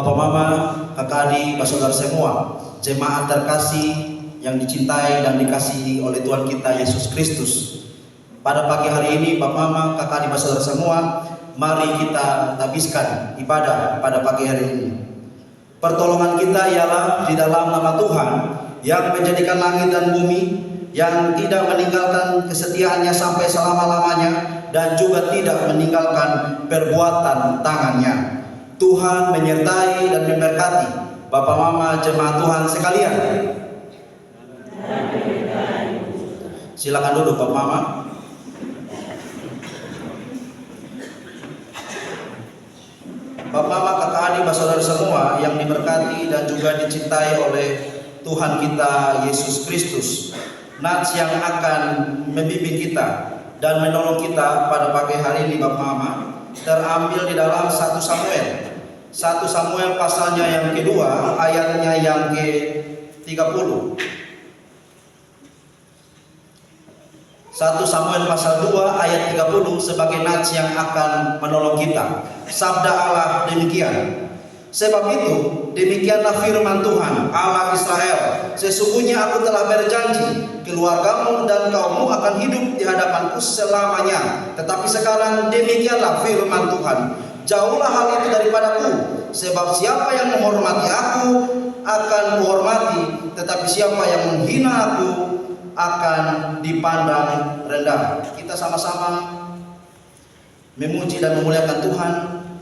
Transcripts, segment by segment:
Bapak Mama, kakak adik, saudara semua, jemaat terkasih yang dicintai dan dikasihi oleh Tuhan kita Yesus Kristus. Pada pagi hari ini, Bapak Mama, kakak adik, saudara semua, mari kita habiskan ibadah pada pagi hari ini. Pertolongan kita ialah di dalam nama Tuhan yang menjadikan langit dan bumi, yang tidak meninggalkan kesetiaannya sampai selama-lamanya, dan juga tidak meninggalkan perbuatan tangannya. Tuhan menyertai dan memberkati Bapak Mama jemaat Tuhan sekalian. Silakan duduk Bapak Mama. Bapak Mama, kakak adik, saudara semua yang diberkati dan juga dicintai oleh Tuhan kita Yesus Kristus. Nats yang akan membimbing kita dan menolong kita pada pagi hari ini Bapak Mama terambil di dalam 1 Samuel. 1 Samuel pasalnya yang kedua, ayatnya yang ke-30. 1 Samuel pasal 2 ayat 30 sebagai nats yang akan menolong kita. Sabda Allah demikian. Sebab itu, demikianlah firman Tuhan Allah Israel. Sesungguhnya aku telah berjanji, keluargamu dan kaummu akan hidup di hadapanku selamanya. Tetapi sekarang demikianlah firman Tuhan, jauhlah hal itu daripadaku. Sebab siapa yang menghormati aku akan kuhormati, tetapi siapa yang menghina aku akan dipandang rendah. Kita sama-sama memuji dan memuliakan Tuhan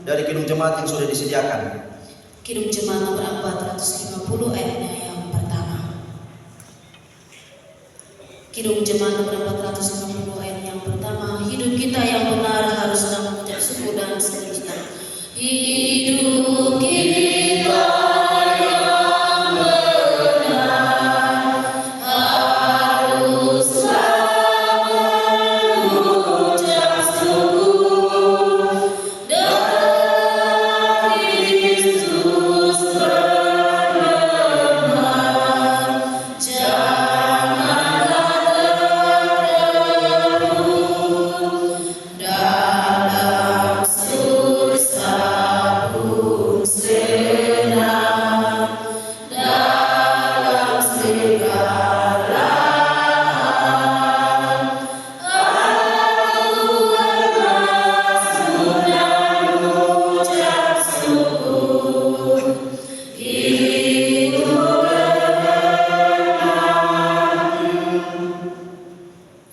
dari kidung jemaat yang sudah disediakan. Kidung Jemaat nomor 450 ayatnya yang pertama. Kidung Jemaat nomor 450 ayat yang pertama. Hidup kita yang benar harus dalam mengucap syukur dan seterusnya. Hidup kita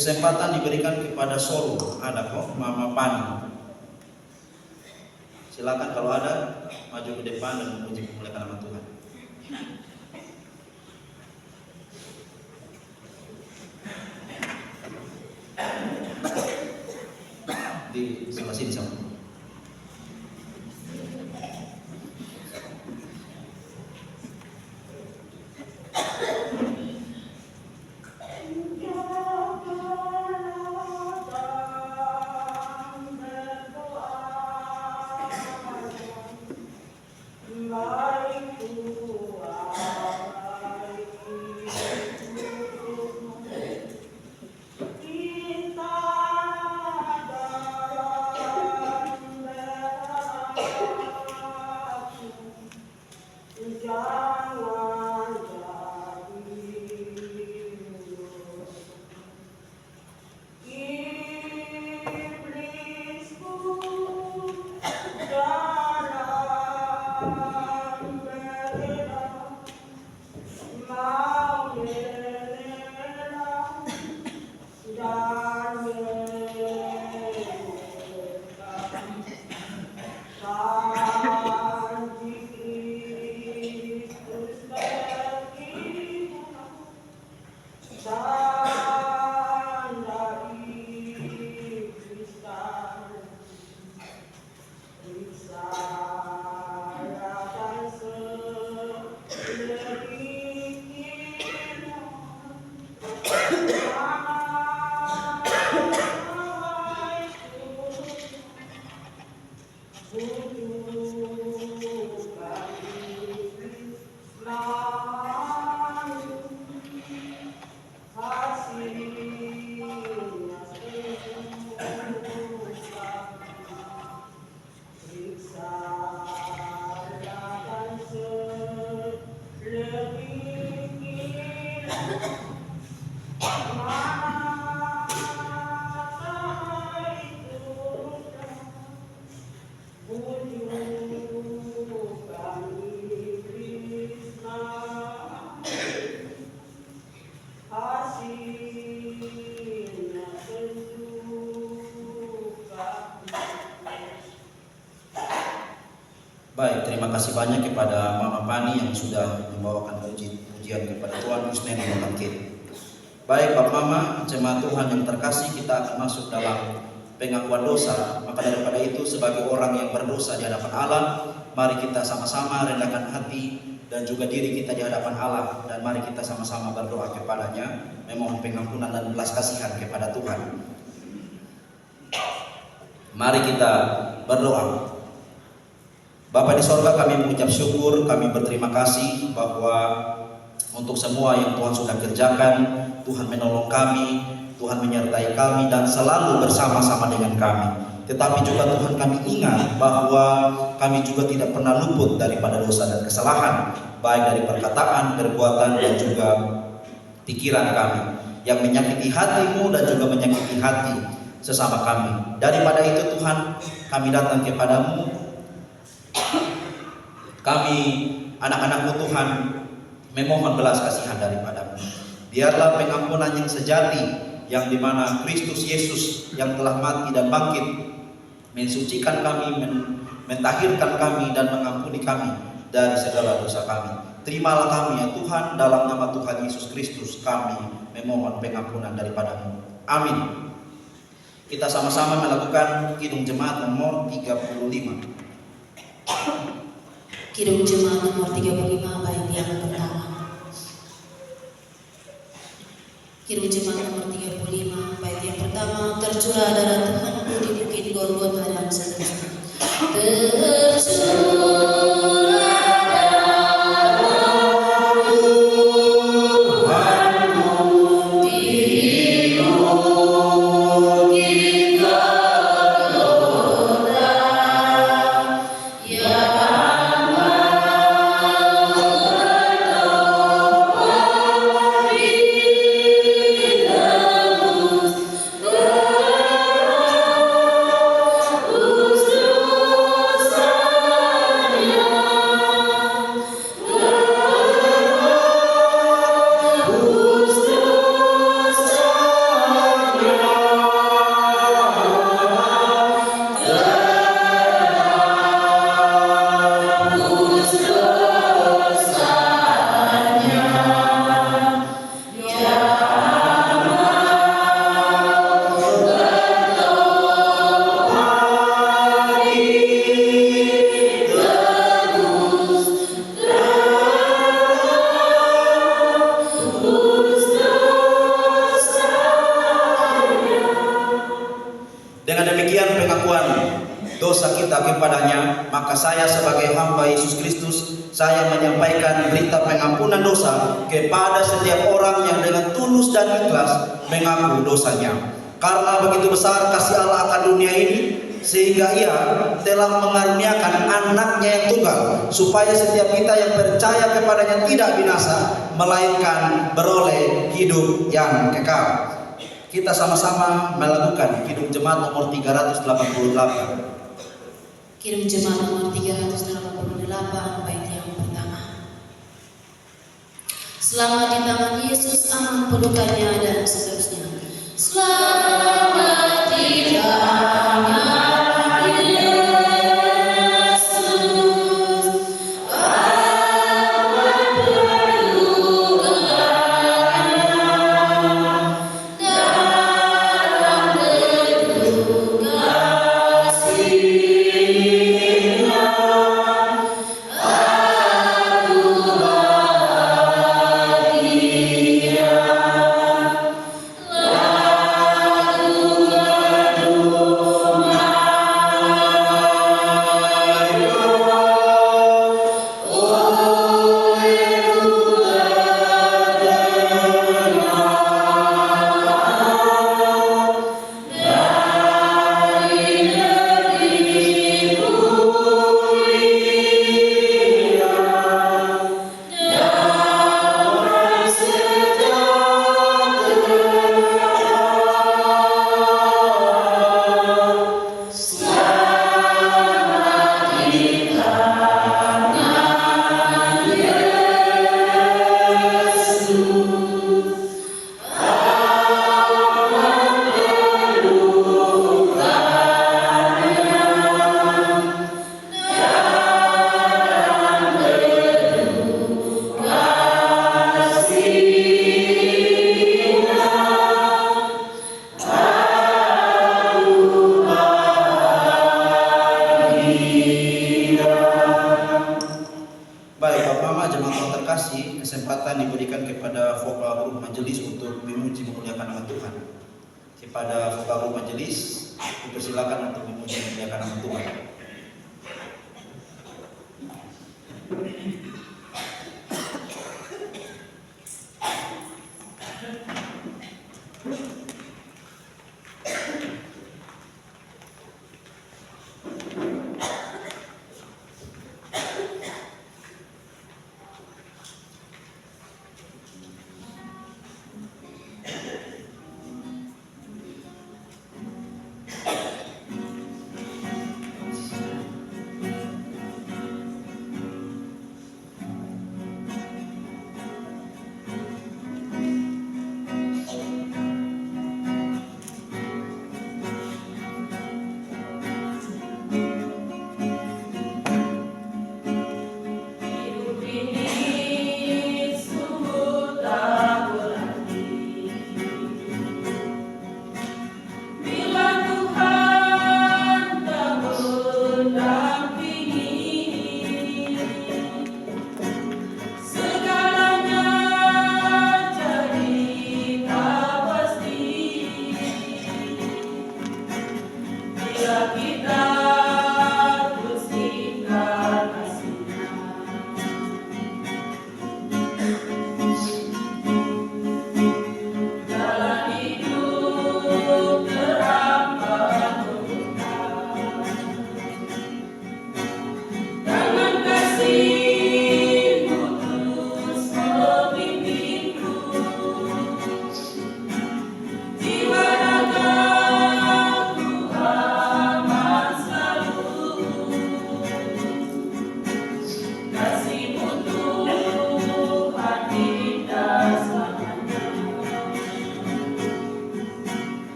kesempatan diberikan kepada Solo. Ada kok Mama Pani. Silakan kalau ada maju ke depan dan memuji memuliakan nama Tuhan. Di sebelah sini sama. Baik, terima kasih banyak kepada Mama Pani yang sudah membawakan pujian kepada Tuhan Khususnya yang bangkit. Baik Bapak Mama, jemaat Tuhan yang terkasih, kita akan masuk dalam pengakuan dosa. Maka daripada itu, sebagai orang yang berdosa di hadapan Allah, mari kita sama-sama rendahkan hati dan juga diri kita di hadapan Allah, dan mari kita sama-sama berdoa kepadanya, memohon pengampunan dan belas kasihan kepada Tuhan. Mari kita berdoa. Bapa di sorga, kami mengucap syukur, kami berterima kasih bahwa untuk semua yang Tuhan sudah kerjakan, Tuhan menolong kami, Tuhan menyertai kami dan selalu bersama-sama dengan kami. Tetapi juga Tuhan, kami ingat bahwa kami juga tidak pernah luput daripada dosa dan kesalahan, baik dari perkataan, perbuatan dan juga pikiran kami, yang menyakiti hati-Mu dan juga menyakiti hati sesama kami. Daripada itu Tuhan, kami datang kepadamu. Kami anak-anak-Mu Tuhan memohon belas kasihan daripada-Mu. Biarlah pengampunan yang sejati, yang dimana Kristus Yesus yang telah mati dan bangkit mensucikan kami, mentahirkan kami dan mengampuni kami dari segala dosa kami. Terimalah kami ya Tuhan, dalam nama Tuhan Yesus Kristus kami memohon pengampunan daripada-Mu. Amin. Kita sama-sama melakukan Kidung Jemaat nomor 35. Kidung Jemaat nomor 35 bait yang pertama. Kidung Jemaat nomor 35 bait yang pertama. Tercurah darah Tuhanku di bukit Golgota dan seterusnya. Tercurah dosa kita kepadanya, maka saya sebagai hamba Yesus Kristus, saya menyampaikan berita pengampunan dosa kepada setiap orang yang dengan tulus dan ikhlas mengaku dosanya. Karena begitu besar kasih Allah akan dunia ini, sehingga Ia telah mengaruniakan anaknya yang tunggal, supaya setiap kita yang percaya kepadanya tidak binasa, melainkan beroleh hidup yang kekal. Kita sama-sama melakukan Kidung Jemaat nomor 388. Kidung Jemaat nomor 388 bait yang pertama. Selamat di tangan Yesus, aman pelukannya dan seterusnya. Selamat di tangan kepada vokal grup majelis untuk memuji memuliakan nama Tuhan. Kepada vokal grup majelis dipersilakan untuk memuji memuliakan nama Tuhan.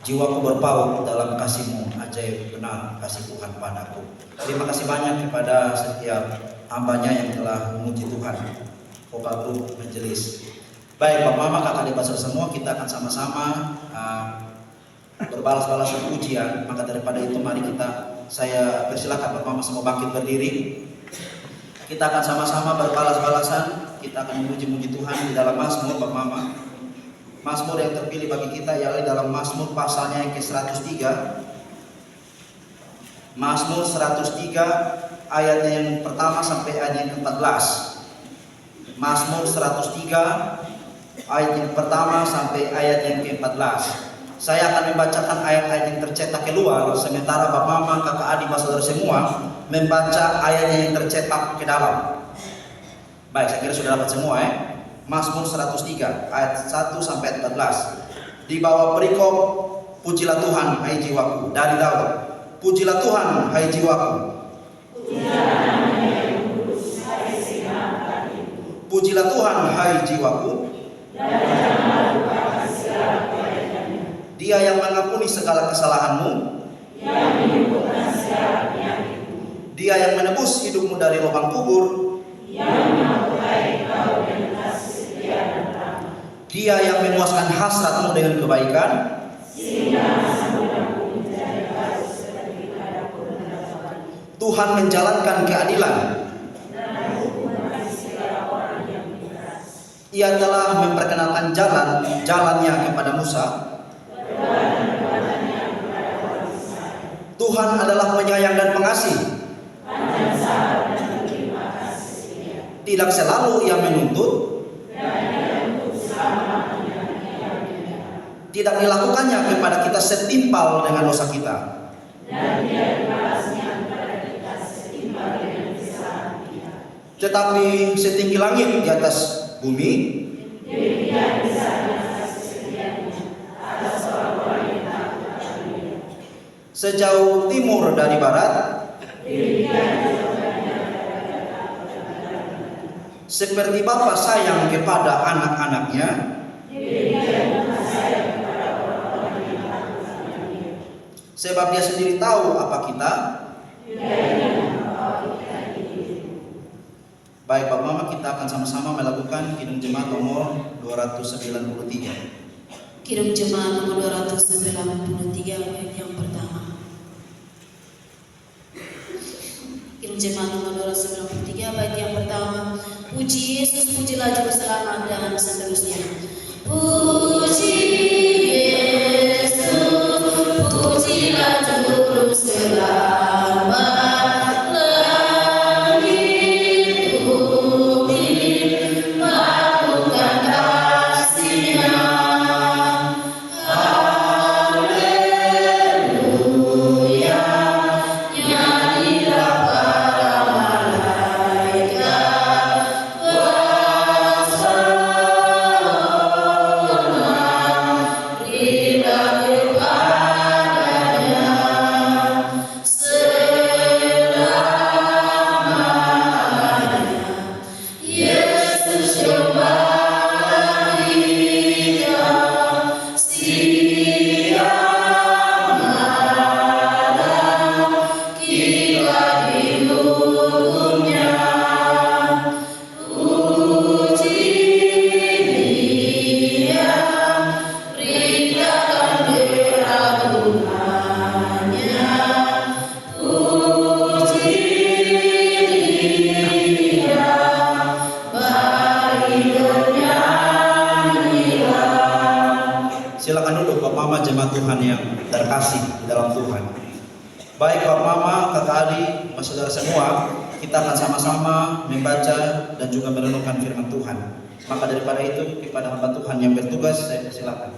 Jiwaku berpaut dalam kasih-Mu, ajaib benar kasih Tuhan padaku. Terima kasih banyak kepada setiap hamba-Nya yang telah memuji Tuhan. Vokal grup majelis. Baik, Bapak Mama, Kakak adik pastor semua, kita akan sama-sama berbalas-balasan pujian. Maka daripada itu mari saya persilakan Bapak Mama semua bangkit berdiri. Kita akan sama-sama berbalas-balasan kita akan memuji Tuhan di dalam Mazmur, Bapak Mama. Mazmur yang terpilih bagi kita ialah dalam Mazmur pasalnya yang ke-103. Mazmur 103 ayatnya yang pertama sampai ayat yang ke-14. Mazmur 103 ayat yang pertama sampai ayat yang ke-14. Saya akan membacakan ayat-ayat yang tercetak keluar, sementara Bapak Mama, kakak adik, saudara semua membaca ayat yang tercetak ke dalam. Baik, saya kira sudah dapat semua ya. Mazmur 103 ayat 1 sampai 14. Di bawah perikop, pujilah Tuhan hai jiwaku, dari Daud. Pujilah Tuhan hai jiwaku. Pujilah Tuhan hai jiwaku. Dia yang mengampuni segala kesalahanmu. Dia yang menebus hidupmu dari lubang kubur. Dia yang memuaskan hasratmu dengan kebaikan. Tuhan menjalankan keadilan. Ia telah memperkenalkan jalannya kepada Musa. Tuhan adalah penyayang dan pengasih. Tidak selalu ia menuntut. Tidak dilakukannya kepada kita setimpal dengan dosa kita. Tetapi setinggi langit di atas bumi, sejauh timur dari barat, seperti Bapa sayang kepada anak-anaknya, sebab Dia sendiri tahu apa kita. Baik Bapak Mama, kita akan sama-sama melakukan Kidung Jemaat nomor 293. Kidung Jemaat nomor 293 ayat yang pertama. Kidung Jemaat nomor 293 ayat yang pertama. Puji Yesus, pujilah Juru Selamat, dan seterusnya. Puji Yesus, pujilah Juru Selamat. Silakan duduk Bapak Mama, jemaat Tuhan yang terkasih di dalam Tuhan. Baik Bapak Mama, kakak adik, saudara semua, kita akan sama-sama membaca dan juga merenungkan firman Tuhan. Maka daripada itu, kepada hamba Tuhan yang bertugas, saya persilakan.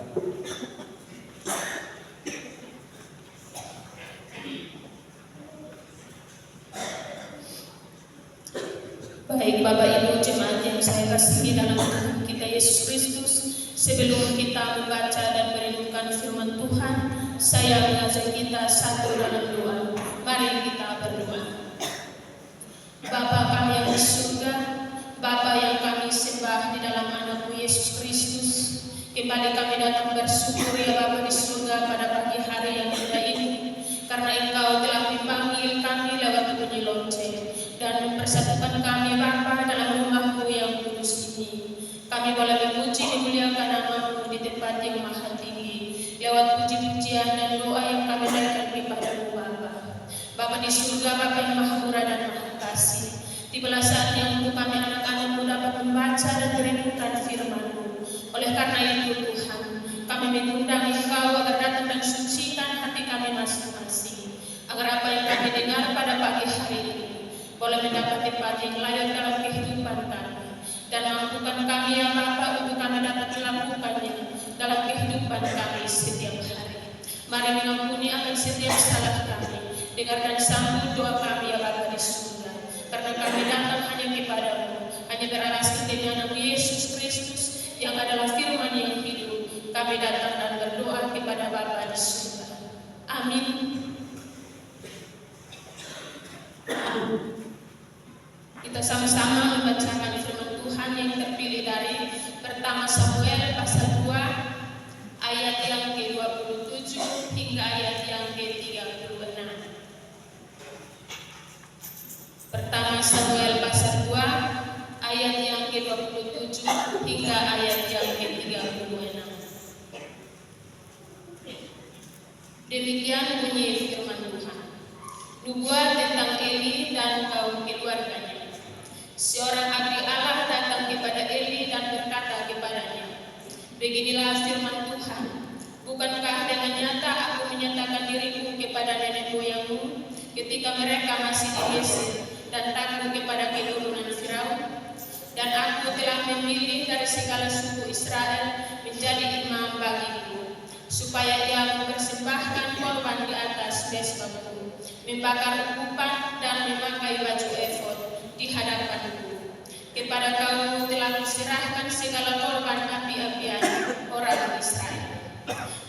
Baik Bapak Ibu jemaat yang saya kasihi dalam Tuhan kita Yesus Kristus, sebelum kita membaca dan merenungkan firman Tuhan, saya mengajak kita satu dalam doa. Mari kita berdoa. Bapa kami yang di surga, Bapa yang kami sembah di dalam anakmu Yesus Kristus, kembali kami datang bersyukur ya Bapa di surga pada pagi hari yang indah ini, karena Engkau telah memanggil kami lewat bunyi lonceng dan mempersatukan kami Bapa dalam rumah-Mu yang kudus ini. Kami boleh memuji memuliakan nama-Mu di tempat yang maha tinggi lewat puji-pujian dan doa yang kami naikkan kepada-Mu Bapa. Bapa di surga, Bapa yang maha murah dan maha kasih, tibalah saatnya untuk kami anak-anak-Mu dapat dapat membaca dan merenungkan firman-Mu. Oleh karena itu Tuhan, kami mengundang Engkau agar datang dan sucikan hati kami masing-masing, agar apa yang kami dengar pada pagi hari ini boleh mendapat tempat yang layak dalam kehidupan kami, dan mampukan kami ya Bapa untuk kami dapat melakukannya dalam kehidupan kami setiap hari. Mari mengampuni akan setiap salah kami, dengarkan sambut doa kami ya Bapa di surga, karena kami datang hanya kepadamu, hanya beralaskan dengan nama Yesus Kristus yang adalah firman yang hidup. Kami datang dan berdoa kepada Bapa di surga. Amin. Kita sama-sama membacakan firman Tuhan yang terpilih dari pertama Samuel pasal 2 ayat yang ke-27 hingga ayat yang ke-36. Pertama Samuel pasal 2 ayat yang ke-27 hingga ayat yang ke-36. Demikian bunyi firman Tuhan. Nubuat tentang Eli dan kaum keluarganya. Seorang abdi Allah datang kepada Eli dan berkata kepadanya, beginilah firman Tuhan, bukankah dengan nyata aku menyatakan diriku kepada nenek moyangmu ketika mereka masih di Mesir dan takut kepada keturunan Firaun? Dan aku telah memilih dari segala suku Israel menjadi imam bagiku, supaya ia mempersembahkan korban di atas mezbahku, membakar ukupan dan memakai baju efod di hadapanku. Kepada kaum telah kuserahkan segala korban api-apian orang Israel.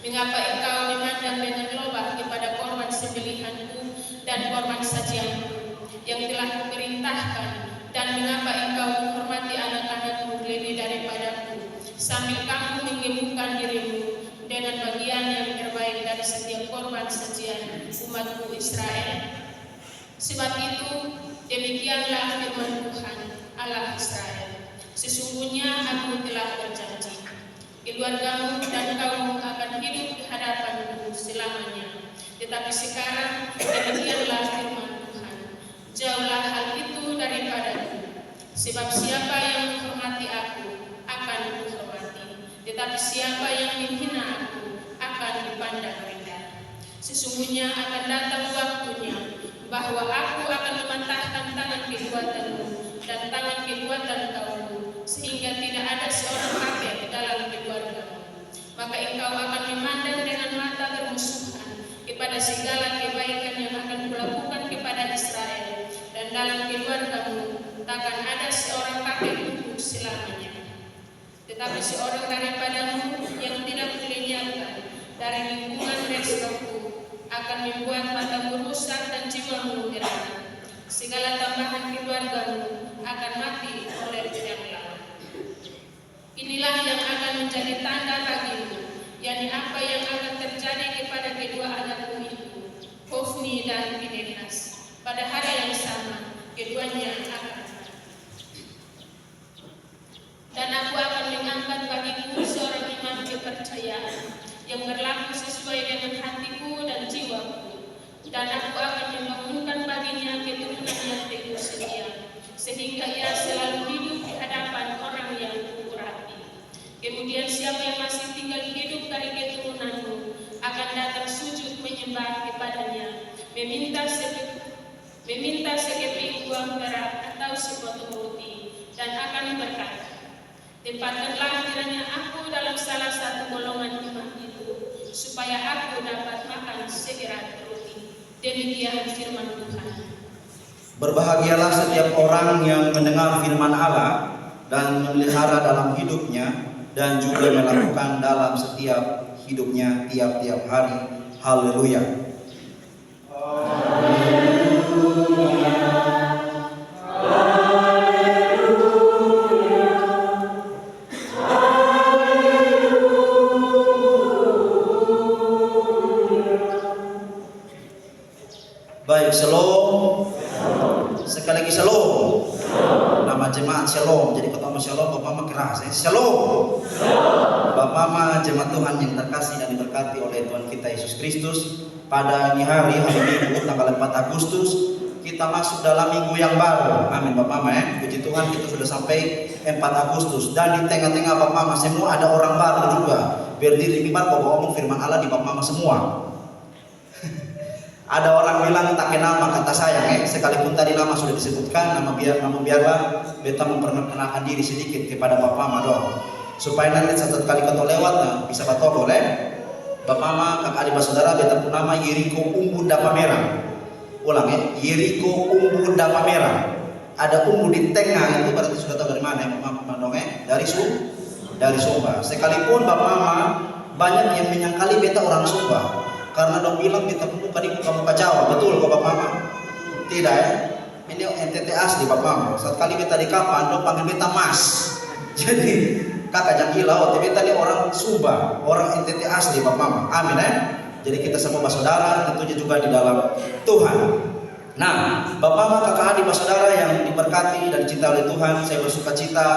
Mengapa engkau memandang dengan loba kepada korban sembelihanku dan korban sajianku yang telah kuperintahkan, dan mengapa engkau menghormati anak-anakmu lebih daripadaku, sambil kamu menggemukkan dirimu dengan bagian yang terbaik dari setiap korban sajian umatku Israel? Sebab itu, demikianlah firman Tuhan Allah Israel, sesungguhnya aku telah berjanji, keluargamu dan kaummu akan hidup di hadapanku selamanya. Tetapi sekarang demikianlah firman Tuhan, jauhlah hal itu daripadaku, sebab siapa yang menghormati aku akan kuhormati, tetapi siapa yang menghina aku akan dipandang rendah. Sesungguhnya akan datang waktunya bahwa aku akan mematahkan tangan kekuatanmu dan tangan kekuatan kaummu, sehingga tidak ada seorang kakek dalam keluargamu. Maka engkau akan memandang dengan mata bermusuhan kepada segala kebaikan yang akan kulakukan kepada Israel, dan dalam keluargamu takkan ada seorang kakek untuk selamanya. Tetapi seorang daripadamu yang tidak kulenyapkan dari lingkungan mezbahku akan membuat matamu rusak dan jiwamu geram. Segala tambahan keluargamu akan mati oleh pedang lawan. Inilah yang akan menjadi tanda bagimu, yakni apa yang akan terjadi kepada kedua anakmu itu, Hofni dan Pinehas. Pada hari yang sama, keduanya akan mati. Dan aku akan mengangkat bagiku seorang imam kepercayaan yang berlaku sesuai dengan hatiku dan jiwaku, dan aku akan membangunkan baginya keturunan yang teguh setia, sehingga ia selalu hidup di hadapan orang yang kukurati. Kemudian siapa yang masih tinggal hidup dari keturunanmu akan datang sujud menyembah kepadanya, meminta sekeping uang perak atau sepotong roti, dan akan berkata, tempatkanlah kiranya aku dalam salah satu golongan imam itu, supaya aku dapat makan segerat roti. Demikian firman Tuhan. Berbahagialah setiap orang yang mendengar firman Allah dan memelihara dalam hidupnya, dan juga melakukan dalam setiap hidupnya tiap-tiap hari. Haleluya. Baik, shalom. Sekali lagi shalom. Nama jemaat shalom. Jadi ketemu shalom, Bapak mah keras. Shalom. Bapak mah jemaat Tuhan yang terkasih dan diberkati oleh Tuhan kita Yesus Kristus. Pada hari Minggu tanggal 4 Agustus kita masuk dalam minggu yang baru. Amin Bapak Mama ya. Puji Tuhan kita sudah sampai 4 Agustus. Dan di tengah-tengah Bapak Mama semua ada orang baru juga. Berdiri di mimbar bawa omong firman Allah di Bapak Mama semua. Ada orang bilang tak kenal maka tak sayang sekalipun tadi nama sudah disebutkan, namun biarlah beta memperkenalkan diri sedikit kepada Bapak Mama dong. Supaya nanti satu kali kau lewat bisa bato boleh. Bapak Mama, kakak adik saudara, beta pun nama Yeriko Umbu Dapa Merah. Ulang Yeriko Umbu Dapa Merah. Ada umbu di tengah, itu berarti sudah tahu dari mana ya Bapak Mama dong dari Sumba. Sekalipun Bapak Mama banyak yang menyangkali beta orang Sumba. Karena dong bilang beta pun bukan di muka Jawa, betul kok Bapak Mama? Tidak ya? Ini NTT asli Bapak Mama. Saat kali beta di kapan, dong panggil beta Mas. Jadi kakak jangan gila, beta ini orang Sumba, orang NTT asli Bapak Mama. Amin ya. Jadi kita semua saudara tentunya juga di dalam Tuhan. Nah, Bapak Mama, kakak adik saudara yang diberkati dan dicintai oleh Tuhan, saya bersuka cita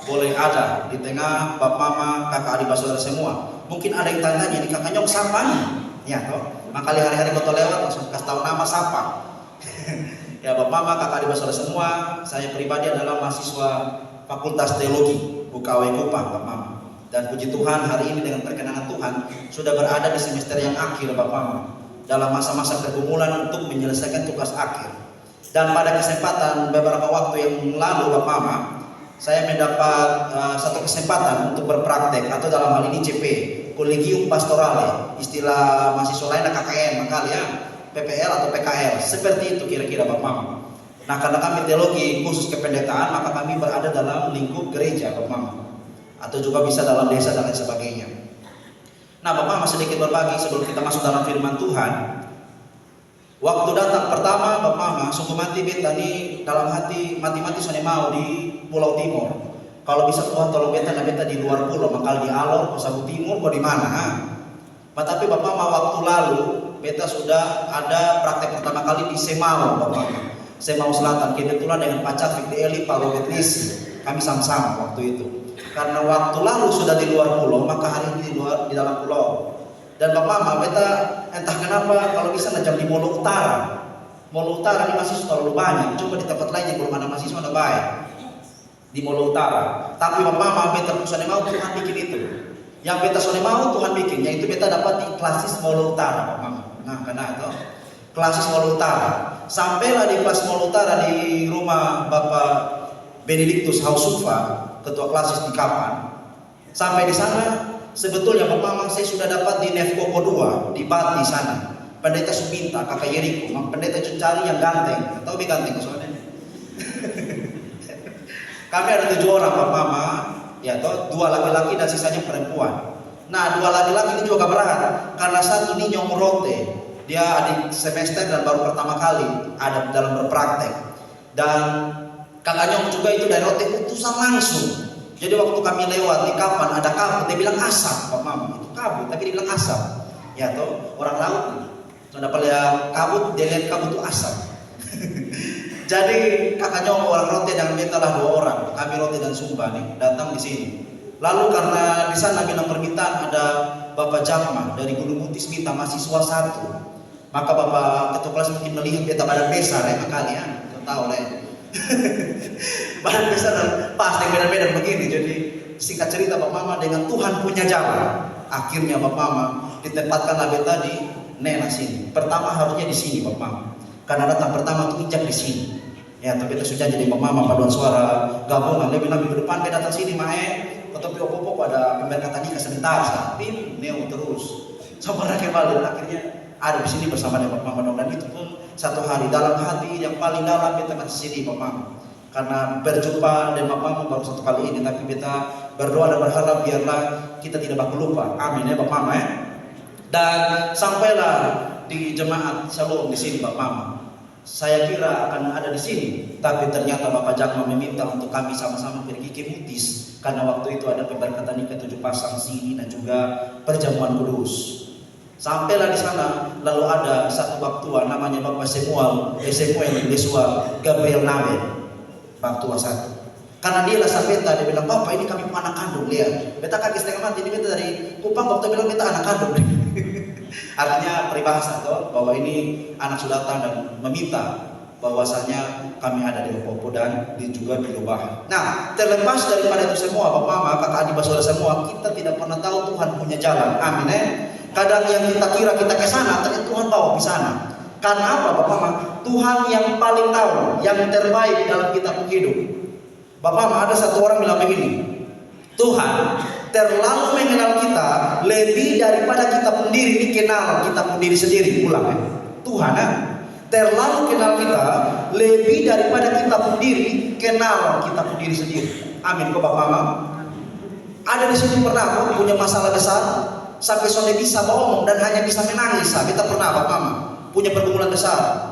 boleh ada di tengah Bapak Mama, kakak adik saudara semua. Mungkin ada yang tanya ini kakak Nyong siapa nih? Ya toh, makanya hari-hari betul lewat langsung kasih tahu nama siapa. Ya Bapak Mama, kakak adik saudara semua, saya pribadi adalah mahasiswa Fakultas Teologi UKW Kupang Bapak Mama. Dan puji Tuhan hari ini dengan perkenanan Tuhan sudah berada di semester yang akhir Bapak Mama, dalam masa-masa pergumulan untuk menyelesaikan tugas akhir. Dan pada kesempatan beberapa waktu yang lalu Bapak Mama, saya mendapat satu kesempatan untuk berpraktek atau dalam hal ini CP, Collegium Pastorale, istilah mahasiswa lain KKN makanya ya, PPL atau PKL, seperti itu kira-kira Bapak Mama. Nah karena kami teologi khusus kependetaan, maka kami berada dalam lingkup gereja Bapak Mama, atau juga bisa dalam desa dan lain sebagainya. Nah Bapak Mama sedikit berbagi sebelum kita masuk dalam firman Tuhan. Waktu datang pertama Bapak Mama, sungguh mati beta nih dalam hati mati-mati sone mau di Pulau Timur. Kalau bisa Tuhan tolong beta na beta di luar pulau, makal di Alor, Sabu Timur, kok di mana? Tapi Bapak Mama waktu lalu beta sudah ada praktek pertama kali di Semau Bapak Mama. Semau Selatan, kebetulan dengan Pak Cafik di Eli, Pak Robert Nisi, kami sama-sama waktu itu. Karena waktu lalu sudah di luar pulau, maka hari ini di dalam pulau. Dan Bapak Mama, beta entah kenapa kalau bisa najam di Molo Utara. Molo Utara ini mahasiswa terlalu banyak, coba di tempat lain yang belum ada mahasiswa ada baik. Di Molo Utara. Tapi Bapak Mama, beta sone mau Tuhan bikin itu. Yang beta sone mau Tuhan bikin, yaitu beta dapat di Klasis Molo Utara Bapak Mama. Nah, karena itu Klasis Molo Utara. Sampailah di kelas Molo Utara di rumah Bapak Benediktus Hausufa, ketua klasis di Kapan. Sampai di sana sebetulnya Bapak Mama saya sudah dapat di Nefkoko 2 di Bati sana. Pendeta Suminta, kakak Yeriko, pendeta cari yang ganteng, atau lebih ganteng soalnya. Kami ada 7 orang Bapak Mama, ya toh 2 laki-laki dan sisanya perempuan. Nah 2 laki-laki ini juga berat karena satu ini Nyong Rote. Dia adik semester dan baru pertama kali ada dalam berpraktek. Dan kakak Nyong juga itu dari Rote utusan langsung. Jadi waktu kami lewat di Kapan ada kabut, dia bilang asap Pak Mama. Itu kabut tapi dia bilang asap. Ya toh orang laut nih. Sudah lihat kabut, dia lihat kabut itu asap. Jadi kakak Nyong orang Rote dan beta lah 2 orang. Kami Rote dan Sumba nih datang di sini. Lalu karena di sana bilang permintaan ada Bapak Jakma dari Gunung Mutis minta mahasiswa 1. Maka Bapak ketua kelas mungkin melihat beta badan besar ya kalian tahu lah. Badan besar dan pas yang beda-beda begini. Jadi singkat cerita Bapak Mama dengan Tuhan punya jalan. Akhirnya Bapak Mama ditempatkanlah beta di Nena sini. Pertama harusnya di sini Bapak Mama. Karena datang pertama tuh injak di sini. Ya tapi itu sudah jadi Bapak Mama paduan suara gabungan. Dia bilang minggu depan beta datang sini mae. Tetapi opo-opo ada pemberkatan nikah sebentar. Tapi neo terus. Sampai kembali akhirnya ada di sini bersama dengan Bapak Mama dan itu pun satu hari dalam hati yang paling dalam beta masih sedih Bapak Mama karena berjumpa dengan Bapak Mama baru 1 kali ini, tapi beta berdoa dan berharap biarlah kita tidak bakal lupa. Amin ya Bapak Mama ya. Dan sampailah di jemaat Shalom di sini Bapak Mama. Saya kira akan ada di sini, tapi ternyata Bapak Jakma meminta untuk kami sama-sama pergi ke Mutis karena waktu itu ada pemberkatan nikah 7 pasang sini dan juga perjamuan kudus. Sampailah di sana, lalu ada satu bab tua namanya Bapak Samuel Yesua Gabriel Nabe, bab tua 1. Karena dia lah beta, dia bilang Bapak ini kami anak kandung lihat. Beta kaki setengah mati, ini beta dari Kupang, Bapak bilang beta anak kandung. Artinya peribahasa toh bahwa ini anak sudah datang dan meminta bahwasanya kami ada di Opopo dan juga di Lubah. Nah, terlepas daripada itu semua, Bapak Mama, kakak adik saudara semua, kita tidak pernah tahu Tuhan punya jalan. Amin. Kadang yang kita kira kita ke sana, ternyata Tuhan bawa ke sana. Karena apa, Bapak Mama? Tuhan yang paling tahu, yang terbaik dalam kita hidup. Bapak Mama, ada satu orang bilang begini, Tuhan terlalu mengenal kita lebih daripada kita sendiri dikenal kita sendiri sendiri. Ulang ya. Tuhan terlalu kenal kita lebih daripada kita sendiri kenal kita sendiri sendiri. Amin kok Bapak Mama. Ada di sini pernah punya masalah besar sampai sudah bisa bohong dan hanya bisa menangis. Kita pernah Bapak Mama punya pergumulan besar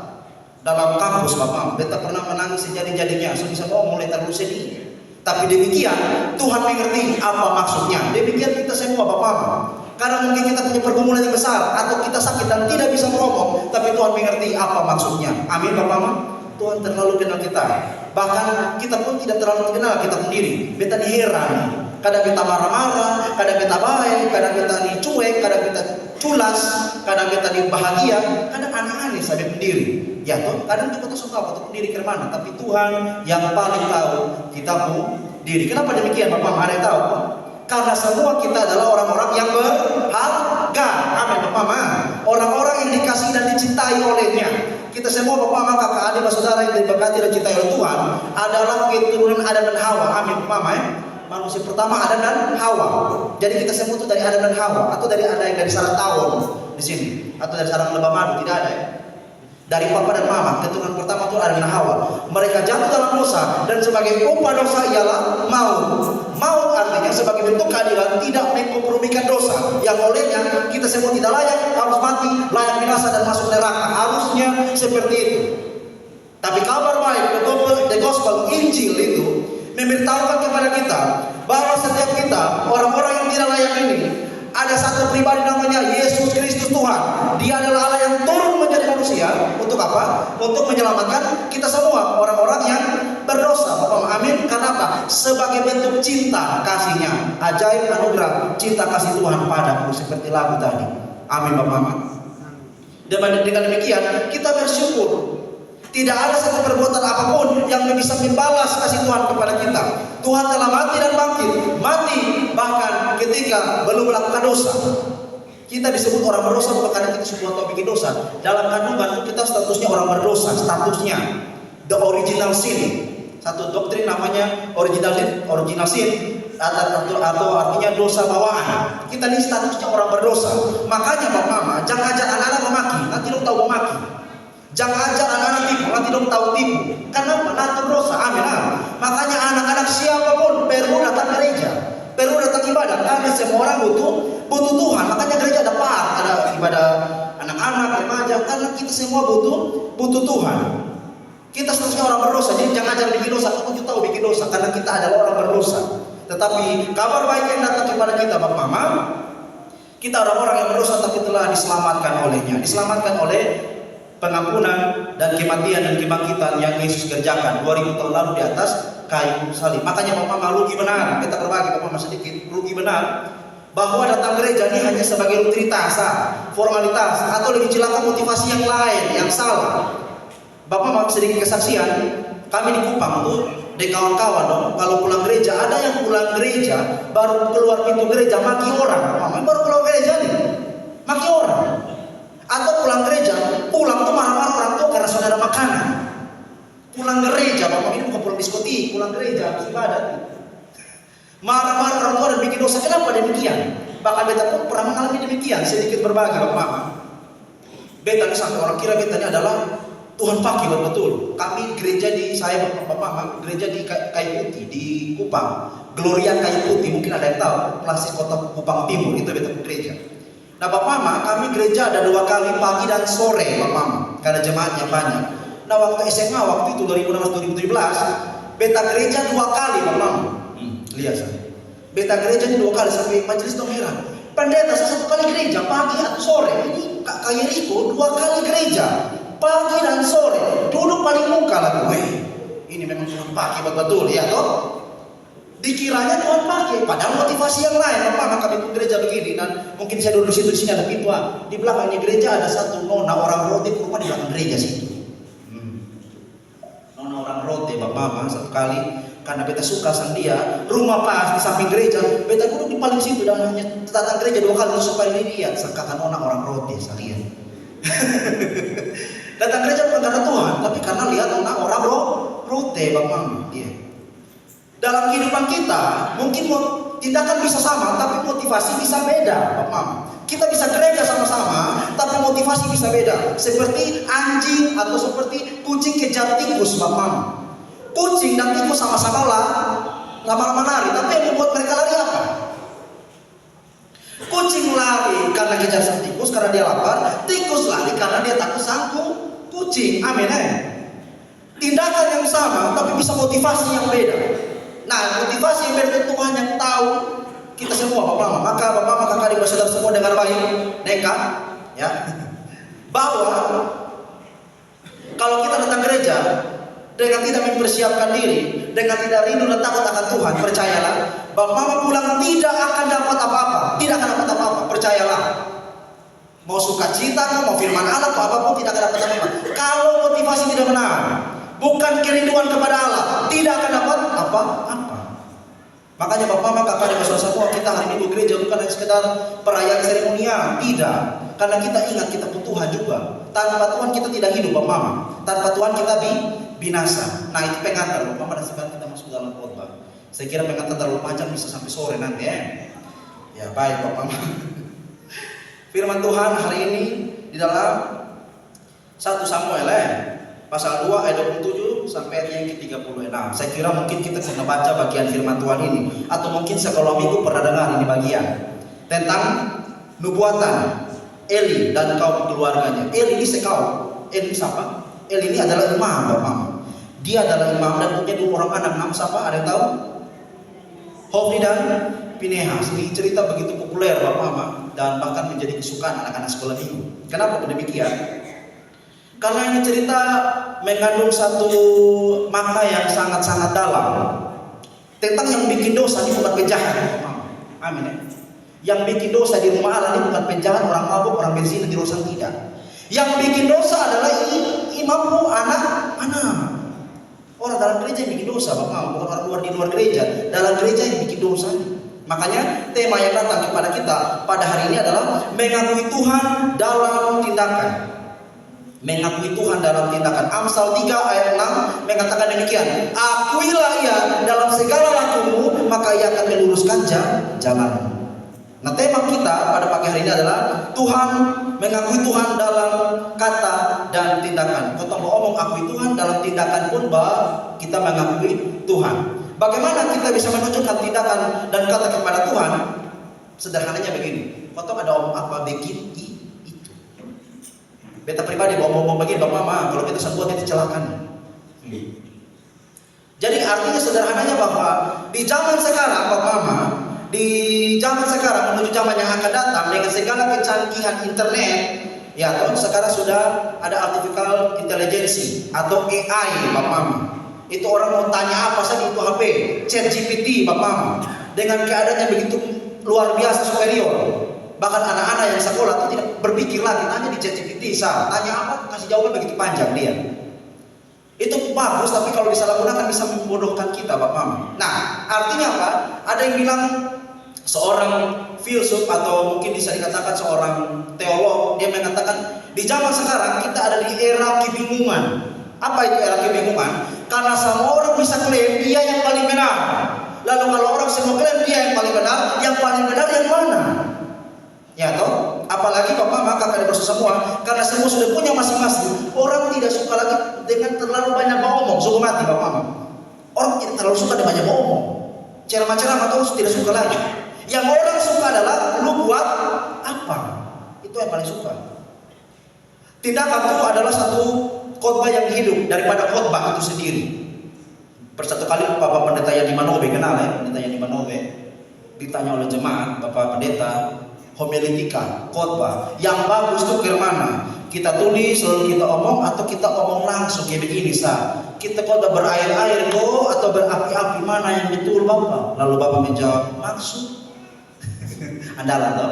dalam kampus Bapak Mama. Kita pernah menangis sejadi-jadinya, sudah bisa bohong mulai terlalu sedih. Tapi demikian Tuhan mengerti apa maksudnya. Demikian kita semua Bapak Mama. Karena mungkin kita punya pergumulan yang besar atau kita sakit dan tidak bisa ngomong, tapi Tuhan mengerti apa maksudnya. Amin Bapak Mama. Tuhan terlalu kenal kita. Bahkan kita pun tidak terlalu kenal kita sendiri. Kita heran. Kadang kita marah-marah, kadang kita baik, kadang kita cuek, kadang kita culas, kadang kita bahagia, kadang aneh-aneh sampai sendiri. Ya toh, kadang kita suka untuk diri ke mana, tapi Tuhan yang paling tahu kita pun diri. Kenapa demikian Bapak Mama? Ada yang tahu? Karena semua kita adalah orang-orang yang berharga. Amin Bapak Mama. Orang-orang yang dikasih dan dicintai olehnya. Kita semua Bapak Mama, kakak adik, saudara yang diberkati dan dicintai oleh Tuhan adalah keturunan Adam dan Hawa. Amin Bapak Mama. Manusia pertama Adam dan Hawa. Jadi kita semua itu dari Adam dan Hawa, atau dari ada yang dari sarang tawon di sini, atau dari sarang lebah madu, tidak ada ya. Dari papa dan mama, keturunan pertama itu Adam dan Hawa. Mereka jatuh dalam dosa dan sebagai upah dosa ialah maut. Maut artinya sebagai bentuk keadilan tidak mengkompromikan dosa yang olehnya kita semua tidak layak, harus mati, layak binasa dan masuk neraka. Harusnya seperti itu. Tapi kabar baik, the gospel, Injil itu memberitahukan kepada kita bahwa setiap kita orang-orang yang tidak layak ini ada satu pribadi namanya Yesus Kristus Tuhan. Dia adalah Allah yang turun menjadi manusia untuk apa? Untuk menyelamatkan kita semua orang-orang yang berdosa. Bapak amin. Karena apa? Sebagai bentuk cinta kasihnya, ajaib anugerah cinta kasih Tuhan padaku, seperti lagu tadi. Amin Bapak Mama. Dan dengan demikian kita bersyukur. Tidak ada satu perbuatan apapun yang bisa membalas kasih Tuhan kepada kita. Tuhan telah mati dan bangkit. Mati bahkan ketika belum melakukan dosa. Kita disebut orang berdosa bukan karena kita semua tahu bikin dosa. Dalam kandungan kita statusnya orang berdosa. Statusnya the original sin. Satu doktrin namanya original sin atau artinya dosa bawaan. Kita ini statusnya orang berdosa. Makanya Bapak Mama jangan ajar anak-anak memaki. Nanti lo tahu memaki. Jangan ajar anak-anak tipu, nanti dong tahu tipu. Karena natur dosa, amin. Makanya anak-anak siapapun perlu datang gereja, perlu datang ibadah. Karena semua orang butuh Tuhan. Makanya gereja ada ibadah anak-anak, remaja. Karena kita semua butuh Tuhan. Kita seterusnya orang berdosa, jadi jangan ajar bikin dosa. Aku juga tahu bikin dosa, karena kita adalah orang berdosa. Tetapi kabar baik yang datang kepada kita, Bapak Mama, kita orang-orang yang berdosa tapi telah diselamatkan olehnya, diselamatkan oleh pengampunan dan kematian dan kebangkitan yang Yesus kerjakan 2000 tahun lalu di atas kayu salib. Makanya Bapak Mama rugi benar. Kita berbagi Bapak Mama sedikit, rugi benar bahwa datang gereja ini hanya sebagai rutinitas, formalitas, atau lebih celaka motivasi yang lain yang salah. Bapak Mama sedikit kesaksian. Kami di Kupang tuh, di kawan-kawan dong, kalau pulang gereja ada yang pulang gereja baru keluar pintu gereja maki orang. Mama baru keluar gereja nih, maki orang. Atau pulang gereja, pulang tuh marah-marah orang tua karena saudara makanan. Pulang gereja, Bapak ini bukan pulang diskotik, pulang gereja habis ibadah. Marah-marah orang tua dan bikin dosa. Kenapa demikian? Bahkan beta pun pernah mengalami demikian. Sedikit berbagi Bapak Mama. Beta ini sampai orang kira beta ini adalah Tuhan pakai betul. Kami gereja di saya Bapak Mama, gereja di Kayu Putih di Kupang. Gloria Kayu Putih, mungkin ada yang tahu. Klasik kota Kupang Timur itu beta gereja. Nah Bapak Mama, kami gereja ada 2 kali pagi dan sore Bapak Mama, karena jemaatnya banyak. Nah waktu SMA, waktu itu 2016-2017, beta gereja 2 kali Bapak Mama. Lihat saya, beta gereja 2 kali sampai majelis dong heran. Pendeta saya 1 kali gereja, pagi atau sore. Ini Kak Yeriko 2 kali gereja, pagi dan sore. Duduk paling muka lah gue. Ini memang Tuhan pakai betul ya toh. Dikiranya Tuhan pakai, padahal motivasi yang lain. Bapak kami pun gereja begini dan mungkin saya duduk di sini ada pintu. Di belakangnya gereja ada satu nona orang roti kurma di belakang gereja situ. Mama satu kali, karena beta suka sama dia, rumah pas di samping gereja, beta duduk di paling situ dan hanya datang gereja 2 kali supaya lihat sangkakan orang roti sekalian. Datang gereja bukan karena Tuhan, tapi karena lihat orang roti Mama. Iya. Dalam kehidupan kita mungkin tindakan bisa sama, tapi motivasi bisa beda Mama. Kita bisa gereja sama-sama, tapi motivasi bisa beda. Seperti anjing atau seperti kucing kejar tikus, Bapak. Kucing dan tikus sama-sama lama-lama lari, tapi yang membuat mereka lari apa? Kucing lari karena kejar sang tikus, karena dia lapar. Tikus lari karena dia takut sangkut kucing. Amin. Tindakan yang sama, tapi bisa motivasi yang beda. Nah, motivasi yang beda Tuhan yang tahu. Kita semua Bapak, maka kakak saudara semua dengar baik, nekat, ya, bahwa kalau kita datang gereja dengan tidak mempersiapkan diri, dengan tidak rindu dan takut akan Tuhan, percayalah, Bapak pulang tidak akan dapat apa-apa, percayalah. Mau sukacita, mau firman Allah, mau apapun tidak akan dapat apa-apa. Kalau motivasi tidak benar, bukan kerinduan kepada Allah, tidak akan dapat apa-apa. Makanya Bapak, kakak dan saudara semua, kita hari Minggu gereja bukan hanya sekedar perayaan seremonial, tidak. Karena kita ingat kita pun Tuhan juga. Tanpa Tuhan kita tidak hidup, Bapak Mama. Tanpa Tuhan kita binasa. Nah, itu pengantar Bapak Mama, dan sekarang kita masuk dalam khotbah. Saya kira pengantar terlalu panjang, bisa sampai sore nanti ya. Ya baik Bapak Mama. Firman Tuhan hari ini di dalam 1 Samuel pasal 2 ayat 27 sampai yang ke-36. Saya kira mungkin kita pernah baca bagian firman Tuhan ini, atau mungkin sekolah minggu pernah dengar ini bagian tentang nubuatan Eli dan kaum keluarganya. Eli ini Eli siapa? Eli ini adalah imam, Bapak. Dia adalah imam dan punya 2 orang anak. Nama siapa? Ada yang tahu? Hofni dan Pinehas. Ini cerita begitu populer, Bapak, dan bahkan menjadi kesukaan anak-anak sekolah minggu. Kenapa demikian? Karena ini cerita mengandung satu makna yang sangat-sangat dalam tentang yang bikin dosa ini bukan penjahat. Amin ya. Yang bikin dosa di rumah Allah ini bukan penjahat, orang mabuk, orang benzina di rosan, tidak. Yang bikin dosa adalah imammu, anak-anak. Orang dalam gereja yang bikin dosa, Bapak, bukan orang di luar gereja. Dalam gereja yang bikin dosa. Makanya tema yang datang kepada kita pada hari ini adalah mengakui Tuhan dalam tindakan. Mengakui Tuhan dalam tindakan. Amsal 3 ayat 6 mengatakan demikian, akuilah ia dalam segala lakumu, maka ia akan meluruskan jalanmu. Nah, tema kita pada pagi hari ini adalah mengakui Tuhan dalam kata dan tindakan. Kalau mau ngomong akui Tuhan dalam tindakan pun kita mengakui Tuhan. Bagaimana kita bisa menunjukkan tindakan dan kata kepada Tuhan? Sederhananya begini, kalau ada omong apa bikin itu. Beta pribadi ngomong begini, Bapak Mama, kalau kita sembuh kita celakakan. Jadi artinya sederhananya bahwa di zaman sekarang, Bapak Mama, di zaman sekarang menuju zaman yang akan datang dengan segala kecanggihan internet, ya toh sekarang sudah ada artificial intelligence atau AI, Bapak Mama. Itu orang mau tanya apa saja itu HP, ChatGPT, Bapak Mama. Dengan keadaannya begitu luar biasa superior. Bahkan anak-anak yang sekolah itu tidak berpikir lagi, tanya di ChatGPT, tanya apa, kasih jawaban begitu panjang dia. Itu bagus, tapi kalau disalahgunakan bisa membodohkan kita, Bapak Mama. Nah, artinya apa? Ada yang bilang seorang filsuf atau mungkin bisa dikatakan seorang teolog, dia mengatakan di zaman sekarang kita ada di era kebingungan. Apa itu era kebingungan? Karena semua orang bisa klaim dia yang paling benar. Lalu kalau orang semua klaim dia yang paling benar yang yang mana? Ya toh, apalagi Bapak Mama kakak dan semua, karena semua sudah punya masing-masing. Orang tidak suka lagi dengan terlalu banyak ngomong, suka mati Bapak Mama. Orang tidak terlalu suka dengan banyak ngomong. Ceramah-ceramah terus tidak suka lagi. Yang orang suka adalah lu buat apa? Itu yang paling suka. Tindakan itu adalah satu khotbah yang hidup daripada khotbah itu sendiri. Bersatu kali Bapak Pendeta Yani Manobe, kenal ya Pendeta Yani Manobe, ditanya oleh jemaat, Bapak Pendeta, homiletika, khotbah yang bagus tuh ke mana? Kita tulis lalu kita omong atau kita omong langsung kayak begini kita khotbah berair-air kok atau berapi-api, mana yang betul Bapak? Lalu Bapak menjawab langsung. Andalan toh.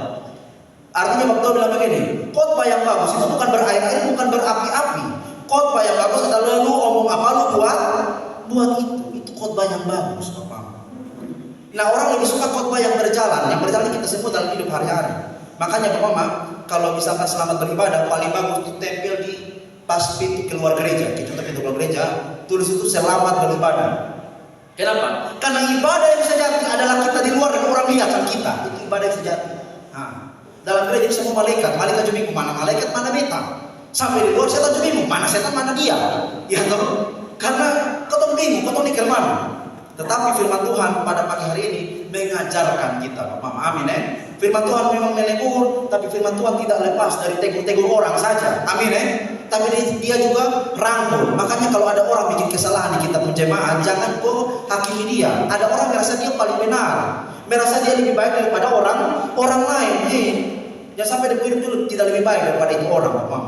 Artinya Bapak bilang begini, khotbah yang bagus itu bukan berair-air, bukan berapi-api. Khotbah yang bagus adalah lu omong apa lu buat itu. yang bagus, Bapak. Nah, orang lebih suka khotbah yang berjalan kita semua dalam hidup hari-hari. Makanya Bapak, kalau misalkan selamat beribadah, paling bagus itu tempel di pas pintu keluar gereja. Kita pintu keluar gereja, tulis itu selamat beribadah. Kenapa? Karena ibadah yang sejati adalah kita di luar dan orang lihat kan kita. Itu ibadah yang sejati. Nah, dalam gereja semua malaikat juga bingung mana malaikat mana beta. Sampai di luar setan juga bingung mana setan mana dia. Ya toh? Karena kau bingung, kau mikir mana. Tetapi firman Tuhan pada pagi hari ini mengajarkan kita, Bapak. Amin. Firman Tuhan memang menegur, tapi firman Tuhan tidak lepas dari tegur-tegur orang saja. Amin. Tapi dia juga rangkul. Makanya kalau ada orang bikin kesalahan di kitab jemaat, jangan kau hakimi dia. Ada orang merasa dia paling benar, merasa dia lebih baik daripada orang lain. Jangan sampai hidup dulu tidak lebih baik daripada itu orang, Bapak.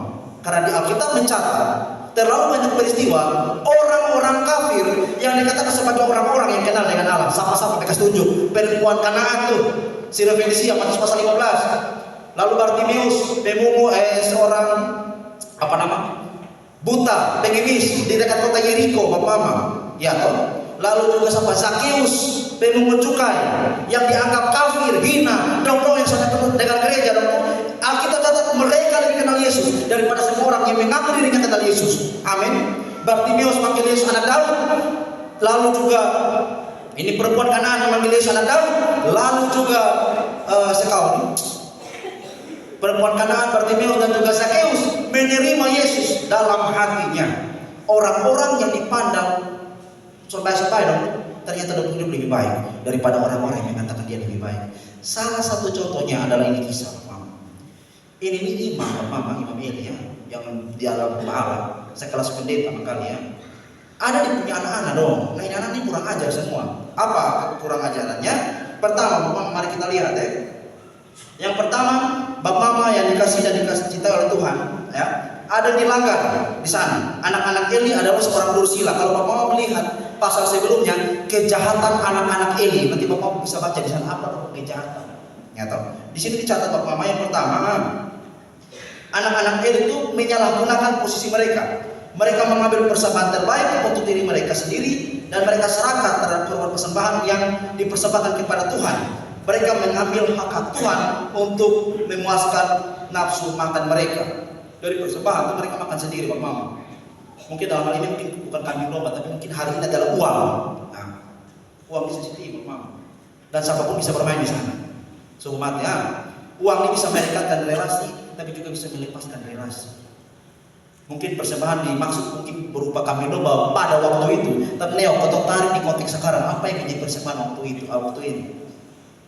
Karena di Alkitab mencatat terlalu banyak peristiwa orang-orang kafir yang dikatakan sebagai orang-orang yang kenal dengan Allah. Sama-sama mereka setuju. Perempuan Kanaan tuh, Sirofenisia, Matius pasal 15. Lalu Bartimeus, pemungut seorang buta, pengemis di dekat kota Yeriko, Bapak. Ya toh. Lalu juga sampai Zakeus, pemungut cukai yang dianggap kafir, hina, dong-dong yang sangat penuh dengan gereja, dong. Alkitab catat mereka lebih kenal Yesus daripada semua orang yang mengaku dirinya kenal Yesus. Amin. Bartimeus manggil Yesus anak Daud. Lalu juga ini perempuan Kanaan yang manggil Yesus anak Daud. Lalu juga perempuan Kanaan, Bartimeus dan juga Zakeus menerima Yesus dalam hatinya. Orang-orang yang dipandang sampai dong, ternyata hidup lebih baik daripada orang-orang yang mengatakan dia lebih baik. Salah satu contohnya adalah ini kisah. Ini imam Eli yang di alam bala sekelas pendeta makanya ada di punya anak-anak dong. Nah, ini anak ini kurang ajar semua. Apa kurang ajarannya? Pertama, mari kita lihat Yang pertama, Bapak Mama yang dikasih dan cinta oleh Tuhan, ya, ada dilanggar di sana. Anak-anak Eli adalah seorang dursila. Kalau Bapak Mama melihat pasal sebelumnya kejahatan anak-anak Eli, nanti Bapak Mama bisa baca di sana apa kejahatan. Ya toh. Di sini dicatat Bapak Mama yang pertama, anak-anak Eli itu menyalahgunakan posisi mereka. Mereka mengambil persembahan terbaik untuk diri mereka sendiri dan mereka serahkan terhadap korban persembahan yang dipersembahkan kepada Tuhan. Mereka mengambil hak Tuhan untuk memuaskan nafsu makan mereka. Dari persembahan itu mereka makan sendiri, Bapak Mama. Mungkin dalam hal ini mungkin bukan kambing domba, tapi mungkin hari ini adalah uang. Nah, uang bisa sendiri, Bapak Mama. Dan siapapun bisa bermain di sana. Sungguh mati, uang ini bisa merekatkan relasi, tapi juga bisa melepaskan relasi. Mungkin persembahan dimaksud mungkin berupa kambing domba pada waktu itu. Tapi Neo, kau tarik di konteks sekarang, apa yang menjadi persembahan waktu ini?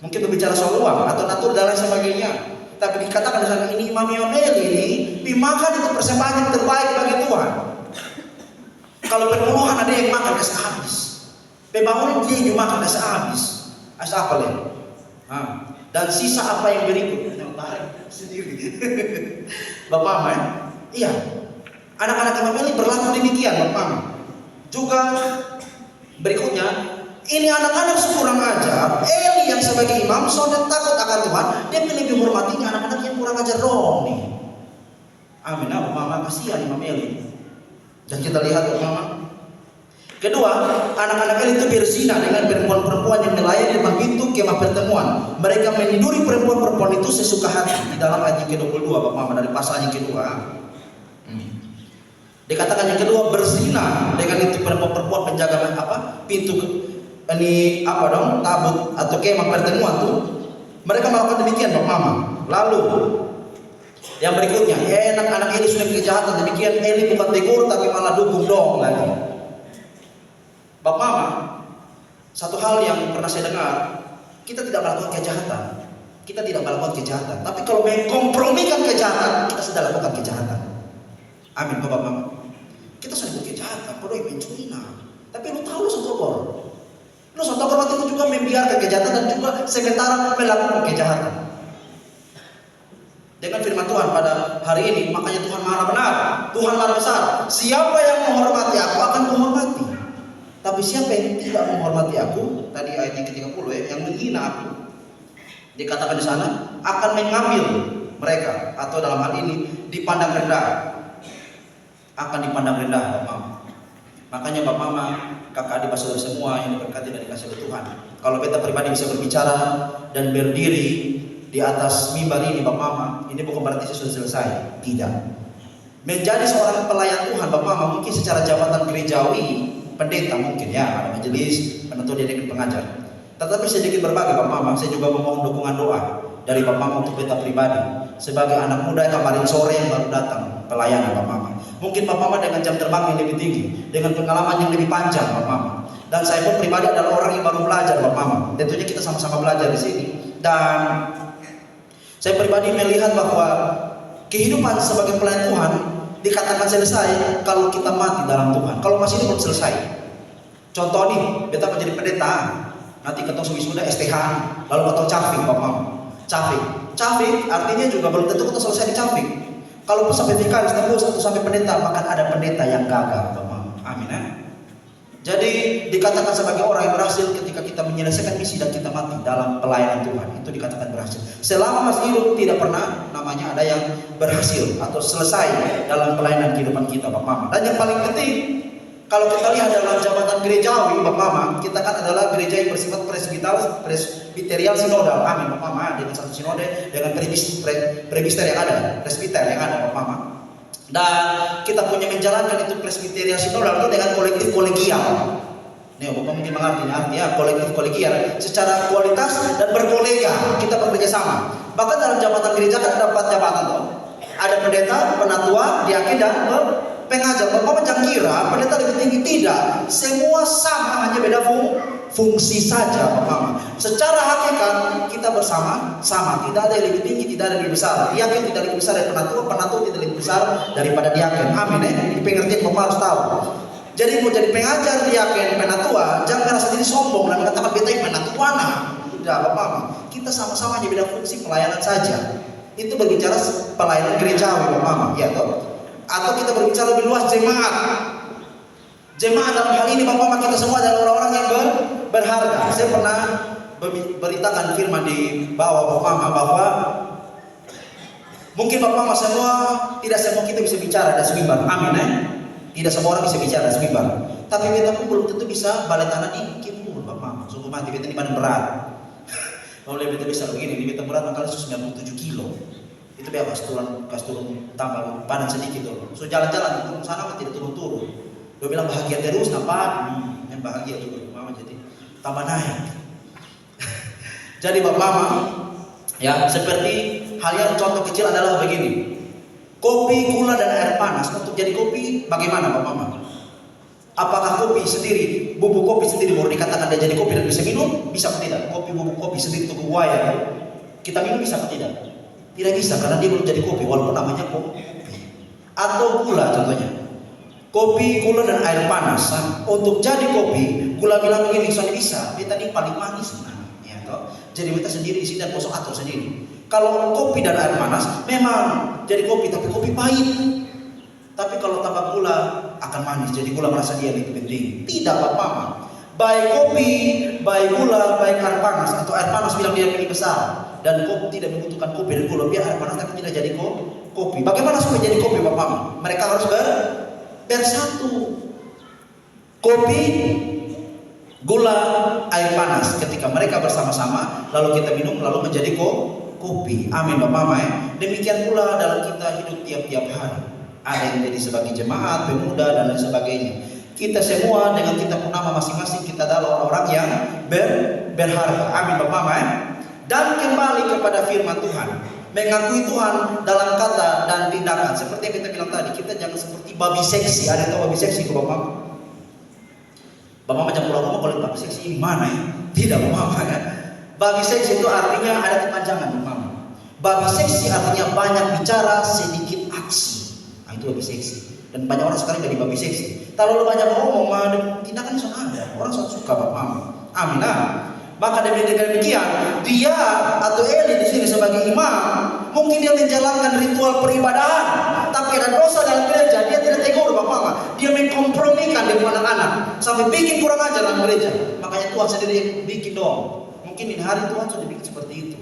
Mungkin berbicara soal uang atau natur dan lain sebagainya. Tapi dikatakan di sana ini Imam Eli ini dimakan itu persembahan yang terbaik bagi Tuhan. Kalau perpuluhan ada yang makan kasih habis. Pembangunan dia juga makan kasih habis. Asal apa lagi? Dan sisa apa yang berikut? Tarik sendiri. Bapak Mama, iya. Anak-anak Imam Eli berlaku demikian, Bapak Mama. Juga berikutnya. Ini anak-anak kurang ajar. Eli yang sebagai imam sudah takut akan Tuhan, dia lebih menghormatinya anak-anak yang kurang ajar dong nih. Amin. Mama kasihan Imam Eli. Dan kita lihat Mama. Kedua, anak-anak Eli itu berzina dengan perempuan-perempuan yang melayani di depan pintu kemah pertemuan. Mereka meniduri perempuan-perempuan itu sesuka hati. Di dalam ayat yang ke-22, Bapak Mama, dari pasal yang kedua. Dikatakan yang kedua berzina dengan itu perempuan-perempuan penjaga pintu ini tabut atau kemah pertemuan tuh. Mereka melakukan demikian, Bapak Mama. Lalu yang berikutnya, anak-anak Eli sudah kejahatan demikian, Eli bukan tegur tapi malah dukung dong lagi. Bapak Mama, satu hal yang pernah saya dengar, kita tidak melakukan kejahatan. Kita tidak melakukan kejahatan. Tapi kalau mengkompromikan kejahatan, kita sudah lakukan kejahatan. Amin, Bapak Mama. Kita sudah lakukan kejahatan, kalau yang mencuri tapi lu tahu lu sotokor. Lu sotokor itu juga membiarkan kejahatan dan juga sementara melakukan kejahatan. Dengan firman Tuhan pada hari ini, makanya Tuhan marah benar, Tuhan marah besar. Siapa yang menghormati aku akan menghormati. Tapi siapa yang tidak menghormati aku, tadi ayat yang ke-30 yang menghina aku, dikatakan di sana akan mengambil mereka, atau dalam hal ini dipandang rendah. Akan dipandang rendah, Bapak. Makanya Bapak Mama, kakak adik saudara semua yang diberkati dan dikasihi oleh Tuhan, kalau beta pribadi bisa berbicara dan berdiri di atas mimbar ini Bapak Mama, ini bukan berarti saya sudah selesai. Tidak. Menjadi seorang pelayan Tuhan Bapak Mama mungkin secara jabatan gerejawi, pendeta mungkin ya, ada majelis, penentu didikan pengajar. Tetapi sedikit berbagi Bapak Mama, saya juga memohon dukungan doa dari Bapak Mama untuk beta pribadi sebagai anak muda yang kemarin sore yang baru datang pelayanan Bapak Mama. Mungkin Bapak Mama dengan jam terbang yang lebih tinggi, dengan pengalaman yang lebih panjang Bapak Mama. Dan saya pun pribadi adalah orang yang baru belajar Bapak Mama. Tentunya kita sama-sama belajar di sini. Dan saya pribadi melihat bahwa kehidupan sebagai pelayan Tuhan dikatakan selesai kalau kita mati dalam Tuhan. Kalau masih ini belum selesai. Contoh nih, beta menjadi pendeta. Nanti ketemu wisuda STH, lalu ketemu cafik Bapak Mama. Cafik artinya juga belum tentu kita selesai di cafik. Kalau sampai vikaris tembus atau sampai pendeta, bahkan ada pendeta yang gagal Bapak Mama. Amin ya. Jadi dikatakan sebagai orang yang berhasil ketika kita menyelesaikan misi dan kita mati dalam pelayanan Tuhan, itu dikatakan berhasil. Selama masih hidup tidak pernah namanya ada yang berhasil atau selesai dalam pelayanan kehidupan kita Bapak Mama. Dan yang paling penting, kalau kita lihat dalam jabatan gerejawi Bapak Mama, kita kan adalah gereja yang bersifat presbiterial sinodal. Amin Bapak Mama, dengan satu sinode, dengan presbiter yang ada, presbiter yang ada Bapak Mama. Dan kita punya menjalankan itu presbiterial sinodal itu dengan kolektif kolegial. Nih Bapak mungkin mengerti artinya kolektif kolegial, secara kualitas dan berkolega kita bekerja sama. Bahkan dalam jabatan gereja kan ada 4 jabatan tuh. Ada pendeta, penatua, diaken dan pengajar. Bapak jangan kira pendeta lebih tinggi, tidak. Semua sama, hanya beda fungsi saja Bapak. Secara hakikat kita bersama sama, tidak ada yang lebih tinggi, tidak ada yang lebih besar. Diaken tidak lebih besar dari penatua, penatua tidak lebih besar daripada diaken. Amin ya. Ini pengertian Bapak harus tahu. Jadi mau jadi pengajar, diaken, penatua, jangan merasa diri sombong dan mengatakan beta yang penatua. Tidak Bapak. Kita sama-sama hanya beda fungsi pelayanan saja. Itu berbicara pelayanan gerejawi Bapak ya toh. Atau kita berbicara lebih luas jemaat. Jemaat dalam hal ini Bapak kita semua adalah orang-orang yang berharga. Saya pernah beritakan firman di bawah Bapak bahwa mungkin Bapak semua, tidak semua kita bisa bicara dan semimbar. Amin ya. Tidak semua orang bisa bicara dan semimbar. Tapi kita pun belum tentu bisa balik tanah ini kimpul Bapak. Sungguh mati kita ini badan berat. Kalau kita bisa begini, ini kita berat makanya 97 kilo. Itu biar kas turun tambah badan sedikit tuh. So jalan-jalan turun sana tidak turun-turun. Dia bilang bahagia terus, nampak? Yang bahagia juga Mama jadi tambah naik. Jadi Bapak Mama, ya seperti hal yang contoh kecil adalah begini. Kopi, gula dan air panas untuk jadi kopi bagaimana Bapak Mama? Apakah kopi sendiri, bubuk kopi sendiri baru dikatakan dia jadi kopi dan bisa minum? Bisa atau tidak? Kopi, bubuk kopi sendiri itu buaya, kita minum bisa atau tidak? Tidak bisa karena dia belum jadi kopi walaupun namanya kopi. Atau gula contohnya. Kopi, gula dan air panas. Untuk jadi kopi, gula bilang begini, soalnya bisa. Dia tadi paling manis. Ya, toh. Jadi kita sendiri di sini dan kosong atur sendiri. Kalau kopi dan air panas memang jadi kopi tapi kopi pahit. Tapi kalau tambah gula akan manis. Jadi gula merasa dia lebih penting. Tidak Bapak. Baik kopi, baik gula, baik air panas atau air panas bilang dia lebih besar. Dan kopi tidak membutuhkan kopi dan gula, biar air panas tapi tidak jadi kopi. Bagaimana supaya jadi kopi Bapak? Mereka harus bersatu. Kopi, gula, air panas. Ketika mereka bersama-sama, lalu kita minum, lalu menjadi kopi. Amin Bapak ya. Demikian pula dalam kita hidup tiap-tiap hari. Ada yang jadi sebagai jemaat, pemuda dan lain sebagainya. Kita semua dengan kita pun nama masing-masing, kita adalah orang-orang yang berharga. Amin Bapak ya. Dan kembali kepada firman Tuhan, mengakui Tuhan dalam kata dan tindakan. Seperti yang kita bilang tadi, kita jangan seperti babi seksi. Ada yang tahu babi seksi ke Bapak? Bapak macam pulang rumah kalau babi seksi ini mana ya? Tidak Bapak ya. Babi seksi itu artinya ada kepanjangan Bapak. Babi seksi artinya banyak bicara, sedikit aksi. Nah itu babi seksi. Dan banyak orang sekarang jadi babi seksi. Terlalu banyak ngomong, tindakan itu ada. Orang suka Bapak. Amin. Maka dengan demikian dia atau Eli di sini sebagai imam mungkin dia menjalankan ritual peribadahan, tapi ada dosa dalam gereja dia tidak tegur Bapak. Dia mengkompromikan dengan anak-anak sampai bikin kurang ajar dalam gereja. Makanya Tuhan sendiri bikin dong. Mungkin ini hari Tuhan sudah bikin seperti itu.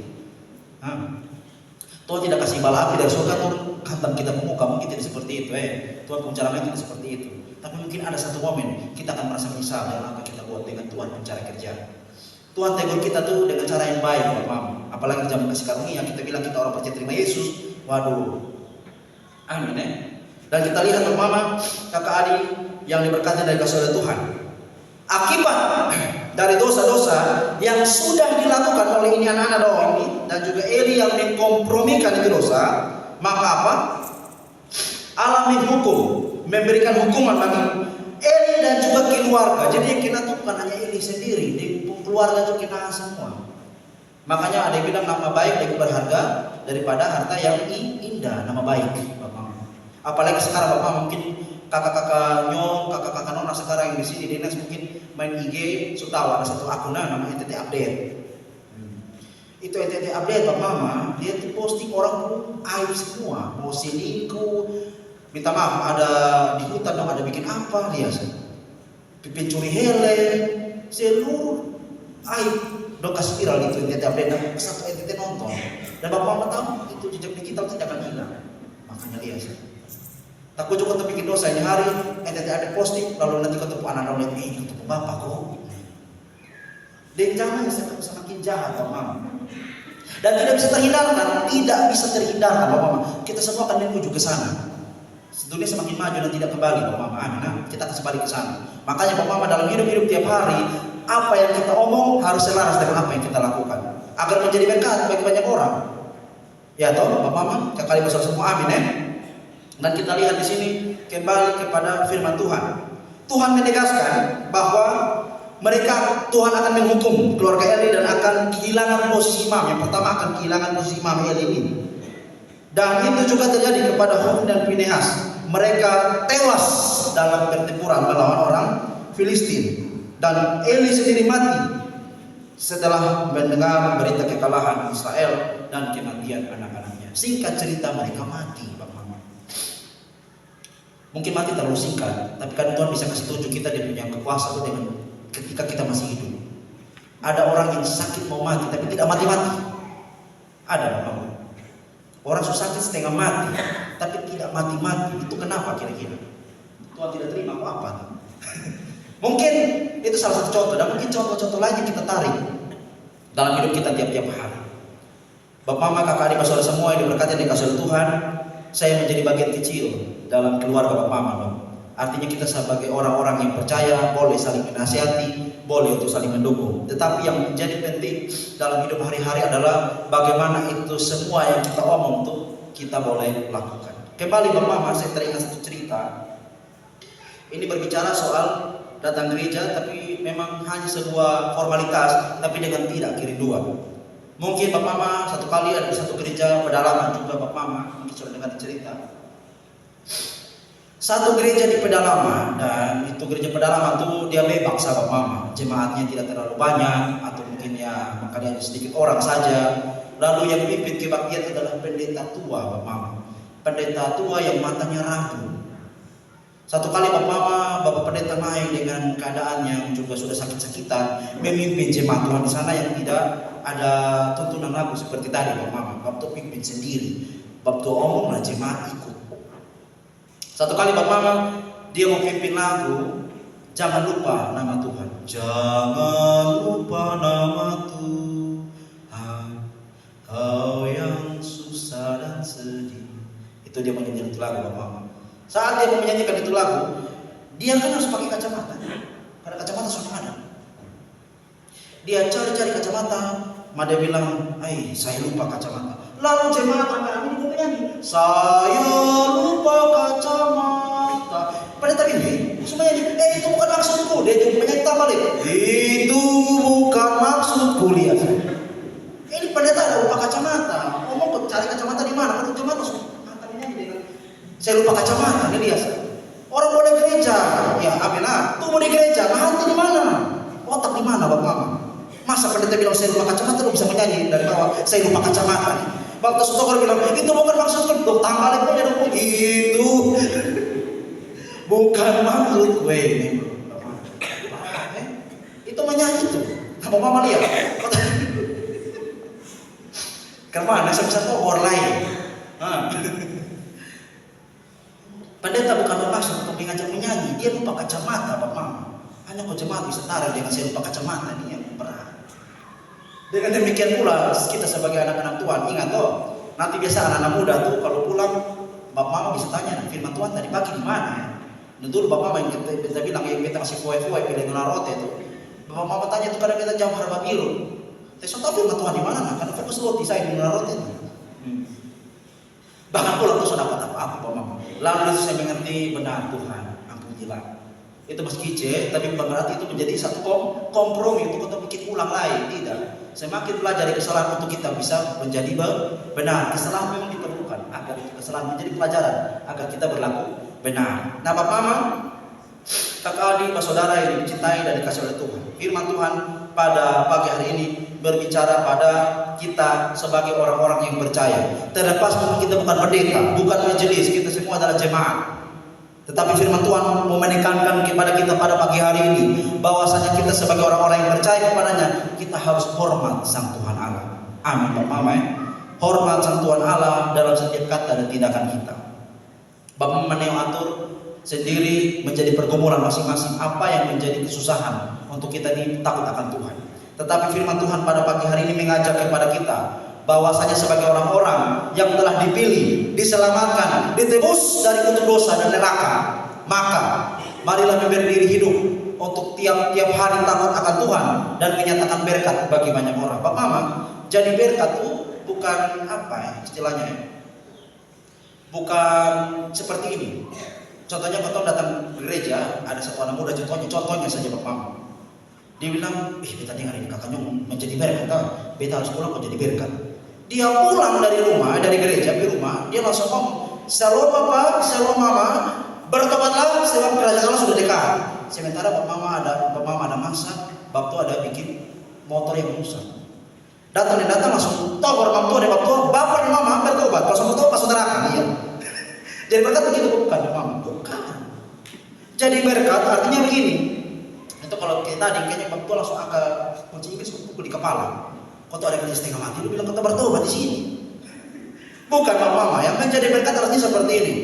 Tuhan tidak kasih bala api dari surga turun hantam kita ke muka, mungkin tidak seperti itu. Tuhan pencerama tidak seperti itu. Tapi mungkin ada satu momen kita akan merasa menyesal dengan apa kita buat dengan Tuhan pencara kerja. Tuhan tegur kita tuh dengan cara yang baik, Bapak Mama. Apalagi zaman kasih karunia, kita bilang kita orang percaya terima Yesus. Waduh, amin ya. Dan kita lihat Bapak Mama, kakak adik yang diberkati dari kasih oleh Tuhan. Akibat dari dosa-dosa yang sudah dilakukan oleh ini anak-anak doa ini dan juga Eli yang mengkompromikan itu dosa, maka apa? Allah menghukum, memberikan hukuman bagi Eli dan juga keluarga. Jadi yang kena itu bukan hanya Eli sendiri, di keluarga itu kena semua. Makanya ada yang bilang nama baik lebih berharga daripada harta yang indah, nama baik, Bapak. Apalagi sekarang Bapak mungkin kakak-kakak nyong, kakak-kakak nona sekarang yang di sini dinas mungkin main IG, sudah tahu ada satu akun namanya NTT Update. Itu NTT Update Bapak Mama, dia tuh posting orang pun aib semua, mau selingkuh, minta maaf ada di hutan dong, ada bikin apa dia sih, pencuri hele, seluruh aib dong kasih viral itu NTT Update dan satu NTT nonton. Dan Bapak Mama tahu itu jejak digital tidak akan hilang, makanya dia sih. Takut juga bikin dosa ini hari, NTT ada posting, lalu nanti ketemu anak-anak lain, ini ketemu bapak kok. Dan jangan semakin jahat, Bapak Mama. Dan tidak bisa terhindarkan, Bapak Mama. Kita semua akan menuju ke sana. Dunia semakin maju dan tidak kembali, Bapak Mama. Amin. Nah, kita akan kembali ke sana. Makanya Bapak Mama dalam hidup tiap hari, apa yang kita omong harus selaras dengan apa yang kita lakukan, agar menjadi berkat bagi banyak orang. Ya toh, Bapak Mama, kekali besar semua, amin ya. Dan kita lihat di sini kembali kepada firman Tuhan. Tuhan menegaskan bahwa Tuhan akan menghukum keluarga Eli dan akan kehilangan posisi imam. Yang pertama akan kehilangan posisi imam Eli ini. Dan itu juga terjadi kepada Hofni dan Pinehas. Mereka tewas dalam pertempuran melawan orang Filistin. Dan Eli sendiri mati setelah mendengar berita kekalahan Israel dan kematian anak-anaknya. Singkat cerita mereka mati. Mungkin mati terlalu singkat, tapi kan Tuhan bisa kasih tunjuk kita dia punya kekuasaan dengan ketika kita masih hidup. Ada orang yang sakit mau mati tapi tidak mati-mati. Ada Bapak. Orang sakit setengah mati tapi tidak mati-mati. Itu kenapa kira-kira? Tuhan tidak terima apa? Mungkin itu salah satu contoh, dan mungkin contoh-contoh lain yang kita tarik dalam hidup kita tiap-tiap hari. Bapak, Mama, kakak, adik, saudara semua yang diberkati dan dikasihi Tuhan, saya menjadi bagian kecil dalam keluarga Bapak Mama. Artinya kita sebagai orang-orang yang percaya boleh saling menasihati, boleh untuk saling mendukung. Tetapi yang menjadi penting dalam hidup hari-hari adalah bagaimana itu semua yang kita omong tuh kita boleh lakukan. Kembali Bapak Mama, saya teringat satu cerita. Ini berbicara soal datang gereja, tapi memang hanya sebuah formalitas, tapi dengan tidak kerinduan. Mungkin Bapak Mama satu kali ada di satu gereja pedalaman juga Bapak Mama, mungkin sudah dengar cerita. Satu gereja di pedalaman, dan itu gereja pedalaman tuh dia bebas Bapak Mama. Jemaatnya tidak terlalu banyak atau mungkin ya makanya sedikit orang saja. Lalu yang memimpin kebaktian adalah pendeta tua Bapak Mama. Pendeta tua yang matanya ragu. Satu kali Bapak Mama, Bapak Pendeta naik dengan keadaan yang juga sudah sakit-sakitan, memimpin jemaat Tuhan di sana yang tidak ada tuntunan lagu seperti tadi Bapak Mama. Bapak pimpin sendiri, Bapak omonglah jemaat ikut. Satu kali Bapak Mama, dia mau pimpin lagu, jangan lupa nama Tuhan. Jangan lupa nama Tuhan, kau yang susah dan sedih. Itu dia menyanyikan itu lagu Bapak Mama. Saat dia menyanyikan itu lagu, dia kan harus pakai kacamata, karena kacamata sudah ada. Dia cari-cari kacamata, Mada bilang, saya lupa kacamata. Lalu jemaat kami juga menyanyi, saya lupa kacamata. Pendeta bilang, semua nyanyi, itu bukan maksudku. Dia juga menyanyi balik, itu bukan maksudku, lihat. Ini pendeta ada lupa kacamata. Ngomong cari kacamata di mana? Kan kacamata sudah. Saya lupa kacamata, ini dia. Orang mau di gereja, ya amin lah. Tuh mau di gereja, nah hati di mana? Otak di mana Bapak Mama? Masa pendeta bilang saya lupa kacamata, lu bisa menyanyi dari bawah. Saya lupa kacamata nih. Bapak Sutokor bilang itu bukan maksudku. Tuh tambah lagi dia ngomong itu bukan maksud gue ini. Itu menyanyi tuh. Bapak Mama lihat. Kemana? Saya bisa kok orang lain. Pendeta bukan bermaksud untuk mengajak menyanyi. Dia lupa kacamata, Pak Mama. Hanya kok jemaat bisa tarik dengan saya lupa kacamata ini yang berat. Dengan demikian pula kita sebagai anak-anak Tuhan, ingat toh, nanti biasa anak-anak muda tuh kalau pulang, Bapak Mama bisa tanya, firman Tuhan tadi pagi di mana ya? Dan dulu Bapak Mama yang kita bilang yang kita masih foya-foya pilih rote itu. Bapak Mama tanya itu kadang kita jam harga biru. Saya tahu firman Tuhan di mana? Karena fokus roti saya di rote itu. Bahkan pulang tuh sudah dapat apa-apa Bapak Mama. Lalu saya mengerti benar Tuhan, alhamdulillah. Itu masih kece, tapi bukan berarti itu menjadi satu kompromi untuk kita bikin ulang lain, tidak. Semakin belajar dari kesalahan untuk kita bisa menjadi benar. Kesalahan memang diperlukan agar kesalahan menjadi pelajaran agar kita berlaku benar. Nah, Bapak Mama, kakak adik, saudara yang dicintai dan dikasih oleh Tuhan. Firman Tuhan pada pagi hari ini berbicara pada kita sebagai orang-orang yang percaya. Terlepas mungkin kita bukan pendeta, bukan majelis, kita semua adalah jemaat. Tetapi firman Tuhan mau menekankan kepada kita pada pagi hari ini bahwasanya kita sebagai orang-orang yang percaya kepadanya, kita harus hormat Sang Tuhan Allah. Amin, Bapak Mama. Hormat Sang Tuhan Allah dalam setiap kata dan tindakan kita. Bapak Mama atur sendiri menjadi pergumulan masing-masing apa yang menjadi kesusahan untuk kita ini takut akan Tuhan. Tetapi firman Tuhan pada pagi hari ini mengajak kepada kita bahwasanya sebagai orang-orang yang telah dipilih, diselamatkan, ditebus dari kutuk dosa dan neraka, maka marilah memberi diri hidup untuk tiap-tiap hari takut akan Tuhan dan menyatakan berkat bagi banyak orang. Bapak Mama, jadi berkat itu bukan apa ya istilahnya ya? Bukan seperti ini. Contohnya kalau datang ke gereja, ada satu anak muda contohnya saja Bapak Mama. Dia bilang, beta dengar ini kakaknya menjadi berkat, beta harus pulang menjadi berkat. Dia pulang dari rumah, dari gereja di rumah, dia langsung ngomong, "Shalom Bapak, shalom Mama, bertobatlah sebab kerajaan Allah sudah dekat." Sementara Bapak Mama ada masak, Bapak tua ada bikin motor yang rusak. Datang langsung tahu orang Bapak tua, Bapak dan Mama bertobat, langsung bertobat pas saudara kan dia. Jadi berkat begitu bukan Mama, bukan. Jadi berkat artinya begini. Itu kalau kita tadi kayaknya Bapak tua langsung angkat kunci Inggris pukul di kepala. Kau ada kerja setengah mati, lu bilang kita bertobat di sini. Bukan Bapak Mama, yang menjadi berkat artinya seperti ini.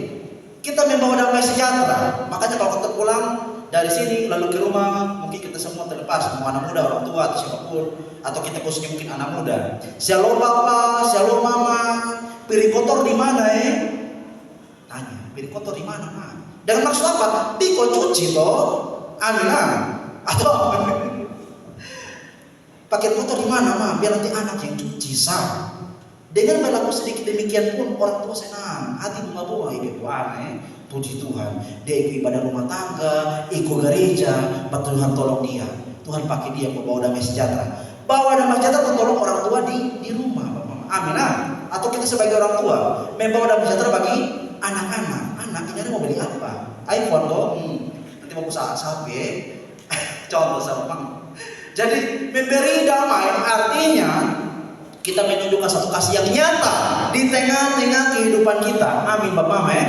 Kita membawa damai sejahtera. Makanya kalau kita pulang dari sini lalu ke rumah, mungkin kita semua terlepas, mau anak muda, orang tua atau siapapun, atau kita khususnya mungkin anak muda. Shalom Bapak, shalom Mama, piring kotor di mana Tanya, piring kotor di mana Ma? Dengan maksud apa? Di kau cuci toh, amin. Atau pakai kotor di mana Ma? Biar nanti anak yang cuci sah. Dengan berlaku sedikit demikian pun orang tua senang, hati bunga-bunga ini Tuhan puji Tuhan. Dia ikut ibadah rumah tangga, ikut gereja, Tuhan tolong dia. Tuhan pakai dia membawa damai sejahtera. Bawa damai sejahtera tolong orang tua di rumah. Amin. Atau kita sebagai orang tua membawa damai sejahtera bagi anak-anak. Anak ini mau beli apa? iPhone toh. Nanti mau usaha sapi. Contoh sama Bang. Jadi memberi damai artinya kita menunjukkan satu kasih yang nyata di tengah-tengah kehidupan kita. Amin Bapak Mama.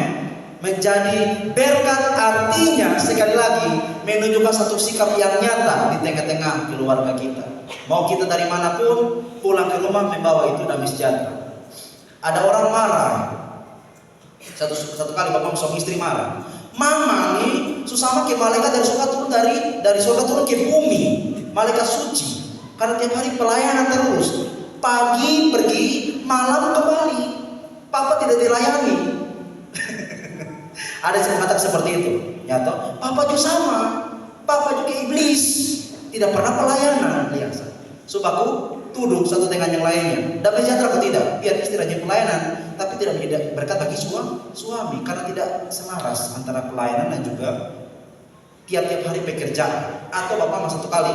Menjadi berkat artinya sekali lagi menunjukkan satu sikap yang nyata di tengah-tengah keluarga kita. Mau kita dari manapun pulang ke rumah membawa itu damai sejahtera. Ada orang marah. Satu kali Bapak suami istri marah. Mama nih susah ke malaikat dari surga turun dari surga turun ke bumi. Malaikat suci. Karena tiap hari pelayanan terus. Pagi pergi, malam kembali. Papa tidak dilayani. Ada yang mengatakan seperti itu. Ya toh, Papa juga sama. Papa juga iblis. Tidak pernah pelayanan. Lihat. Subaku tuduh satu dengan yang lainnya. Damai sejahtera atau tidak? Biar istri rajin pelayanan, tapi tidak menjadi berkat bagi suami karena tidak selaras antara pelayanan dan juga tiap-tiap hari pekerjaan. Atau Bapak satu kali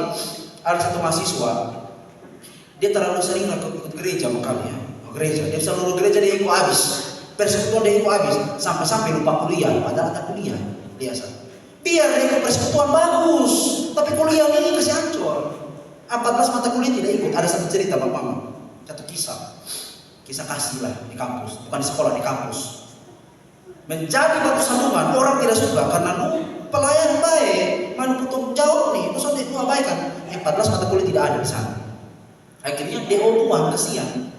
ada satu mahasiswa, dia terlalu sering ikut gereja makanya. Gereja, dia selalu gereja dia ikut habis. Persekutuan dia ikut habis sampai lupa kuliah, padahal ada kuliah biasa. Biar dia ikut persekutuan bagus, tapi kuliah ini kasih hancur. 14 mata kuliah tidak ikut. Ada satu cerita Bapak Mama, satu kisah kasih lah di kampus, bukan di sekolah, di kampus. Menjadi batu sandungan, orang tidak suka karena pelayan baik, mana betul jawab nih, terus itu abaikan. 14 mata kuliah tidak ada di sana. Akhirnya DO buang, kasihan.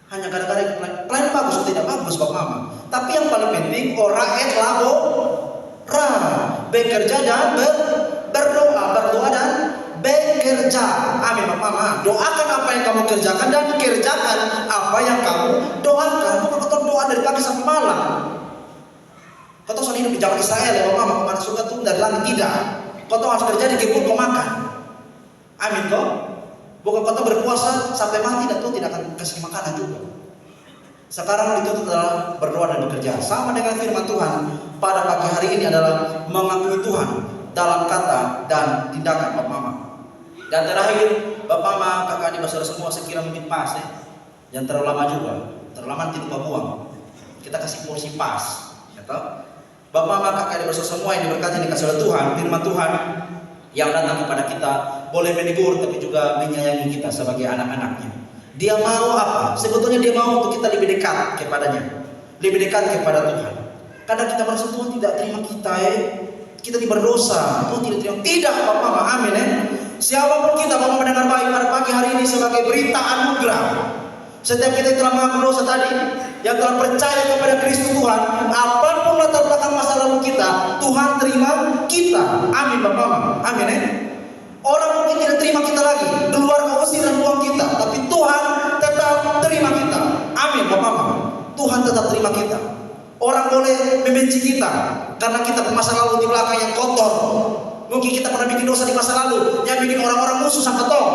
Hanya kadang-kadang plan bagus atau tidak bagus Bapak Mama. Tapi yang paling penting orang bekerja dan berdoa dan bekerja. Amin Bapak Mama. Doakan apa yang kamu kerjakan dan kerjakan apa yang kamu doakan. Bukan kau doa dari pagi sampai malam. Kau tahu hidup di zaman Israel ya Bapak Mama. Kemana surga turun dari langit, tidak. Kau tahu harus kerja di kebun kau makan. Amin kau. Bukan kau berpuasa sampai mati dan Tuhan tidak akan kasih makanan juga. Sekarang dituntut adalah berdoa dan bekerja. Sama dengan firman Tuhan pada pagi hari ini adalah mengakui Tuhan dalam kata dan tindakan Bapak Mama. Dan terakhir Bapak Mama, kakak adik saudara semua, sekira mungkin pas ya. Jangan terlalu lama juga. Terlalu lama nanti lupa buang. Kita kasih porsi pas. Ya toh? Bapak Mama, kakak adik saudara semua yang diberkati dikasih oleh Tuhan, firman Tuhan yang datang kepada kita boleh menegur tapi juga menyayangi kita sebagai anak-anaknya. Dia mau apa? Sebetulnya dia mau untuk kita lebih dekat kepadanya, lebih dekat kepada Tuhan. Kadang kita merasa Tuhan tidak terima kita kita berdosa, Tuhan tidak terima. Tidak Bapak Mama, amin ya. Siapapun kita Bapak mendengar baik pada pagi hari ini sebagai berita anugerah. Setiap kita yang telah mengaku dosa tadi, yang telah percaya kepada Kristus Tuhan, apapun latar belakang masa lalu kita, Tuhan terima kita. Amin Bapak Mama, amin ya. Orang mungkin tidak terima kita lagi, keluar usir dan buang kita, tapi Tuhan tetap terima kita. Amin Bapak Mama. Tuhan tetap terima kita. Orang boleh membenci kita karena kita masa lalu di belakang yang kotor. Mungkin kita pernah bikin dosa di masa lalu yang bikin orang-orang musuh sama toh.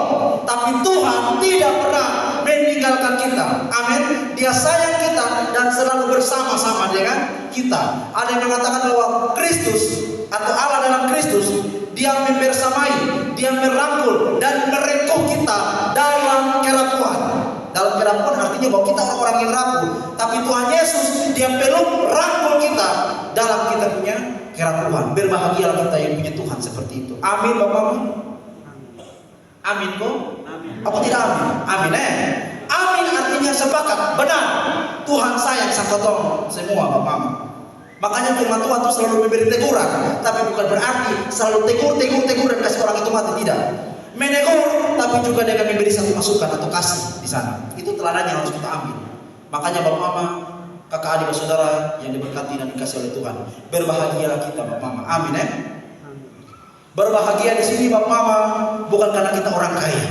Tapi Tuhan tidak pernah meninggalkan kita. Amin. Dia sayang kita dan selalu bersama-sama dengan kita. Ada yang mengatakan bahwa Kristus atau Allah dalam Kristus, Dia membersamai, Dia merangkul dan merengkuh kita dalam kerapuhan. Dalam kerapuhan artinya bahwa kita orang-orang yang rapuh, tapi Tuhan Yesus Dia peluk rangkul kita dalam kita punya kerapuhan. Berbahagialah kita yang punya Tuhan seperti itu. Amin Bapak. Amin kok? Amin. Apa tidak amin? Amin Amin artinya sepakat, benar. Tuhan sayang sama tolong semua Bapak. Makanya firman Tuhan itu selalu memberi teguran, tapi bukan berarti selalu tegur dan kasih orang itu mati, tidak. Menegur, tapi juga dengan memberi satu masukan atau kasih di sana. Itu teladan yang harus kita ambil. Makanya Bapak Mama, kakak adik saudara yang diberkati dan dikasih oleh Tuhan, berbahagialah kita Bapak Mama. Amin ya. Berbahagia di sini Bapak Mama bukan karena kita orang kaya.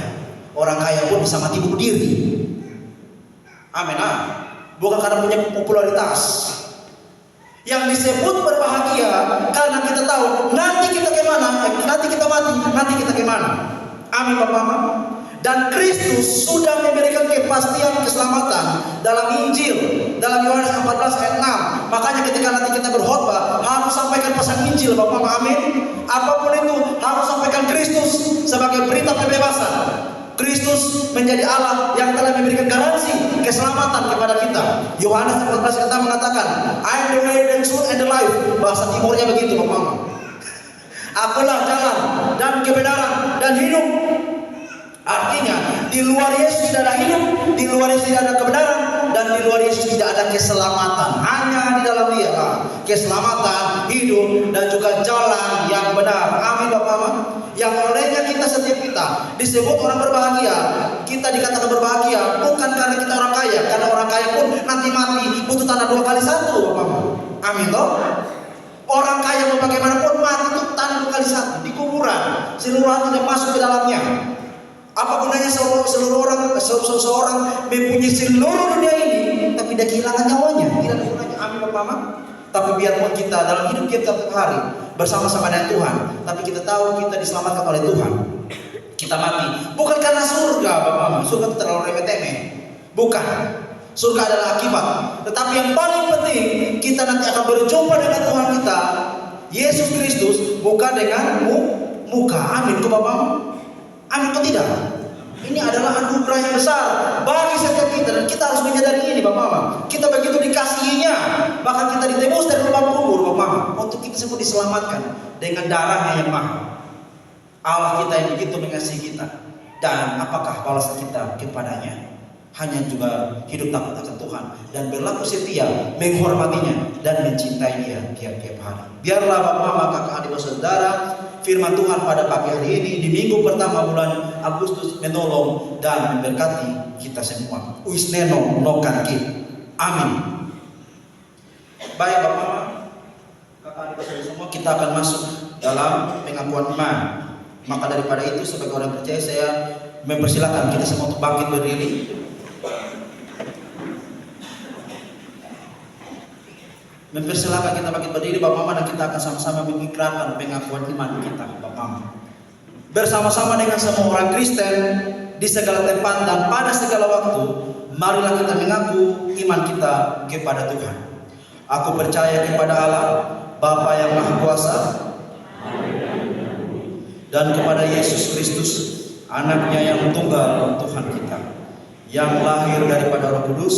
Orang kaya pun bisa mati bunuh diri. Amin. Bukan karena punya popularitas. Yang disebut berbahagia karena kita tahu nanti kita kemana, nanti kita mati, nanti kita kemana. Amin Bapak Mama. Dan Kristus sudah memberikan kepastian keselamatan dalam Injil, dalam Yohanes 14 ayat 6. Makanya ketika nanti kita berkhotbah harus sampaikan pesan Injil Bapak Mama. Amin. Apapun itu harus sampaikan Kristus sebagai berita kebebasan. Kristus menjadi Allah yang telah memberikan garansi keselamatan kepada kita. Yohanes 14 kita mengatakan, I am the way, the truth, and the life. Bahasa timurnya begitu Bapak Mama. Akulah jalan dan kebenaran dan hidup. Artinya di luar Yesus tidak ada hidup, di luar Yesus tidak ada kebenaran, dan di luar Yesus tidak ada keselamatan. Hanya di dalam Dia lah keselamatan, hidup, dan juga jalan yang benar. Amin Bapak Mama. Yang olehnya kita setiap kita disebut orang berbahagia. Kita dikatakan berbahagia bukan karena kita orang kaya, karena orang kaya pun nanti mati butuh tanah 2 kali 1 Bapak Mama. Amin toh. Orang kaya mau bagaimanapun mati itu tanah 2 kali 1 di kuburan. Seluruh hati tidak masuk ke dalamnya. Apa gunanya seseorang mempunyai seluruh dunia ini tapi dia kehilangan nyawanya? Tidak ada gunanya. Amin Bapak Mama. Tapi biarpun kita dalam hidup kita setiap hari bersama-sama dengan Tuhan, tapi kita tahu kita diselamatkan oleh Tuhan. Kita mati bukan karena surga Bapak Mama. Surga itu terlalu remeh-temeh. Bukan. Surga adalah akibat. Tetapi yang paling penting kita nanti akan berjumpa dengan Tuhan kita Yesus Kristus bukan dengan muka. Amin kok Bapak Mama. Amin kok tidak? Ini adalah anugerah yang besar bagi setiap kita dan kita harus menyadari ini Bapak Mama. Kita begitu dikasihinya, bahkan kita ditebus dari lubang kubur Bapak Mama, untuk kita semua diselamatkan dengan darahnya yang mahal. Allah kita yang begitu mengasihi kita. Dan apakah balasan kita kepadanya? Hanya juga hidup takut akan Tuhan dan berlaku setia, menghormatinya dan mencintai Dia tiap-tiap hari. Biarlah Bapak Mama, kakak adik saudara, firman Tuhan pada pagi hari ini di minggu pertama bulan Agustus menolong dan memberkati kita semua. Uisneno nokanki. Amin. Baik Bapak Mama, kakak adik semua, kita akan masuk dalam pengakuan iman. Maka daripada itu sebagai orang percaya saya mempersilahkan kita semua untuk bangkit berdiri. Mempersilahkan kita bangkit berdiri Bapak Mama, dan kita akan sama-sama mengikrarkan pengakuan iman kita Bapak Mama. Bersama-sama dengan semua orang Kristen di segala tempat dan pada segala waktu, marilah kita mengaku iman kita kepada Tuhan. Aku percaya kepada Allah, Bapa yang Maha Kuasa, dan kepada Yesus Kristus, anaknya yang tunggal Tuhan kita, yang lahir daripada Roh Kudus,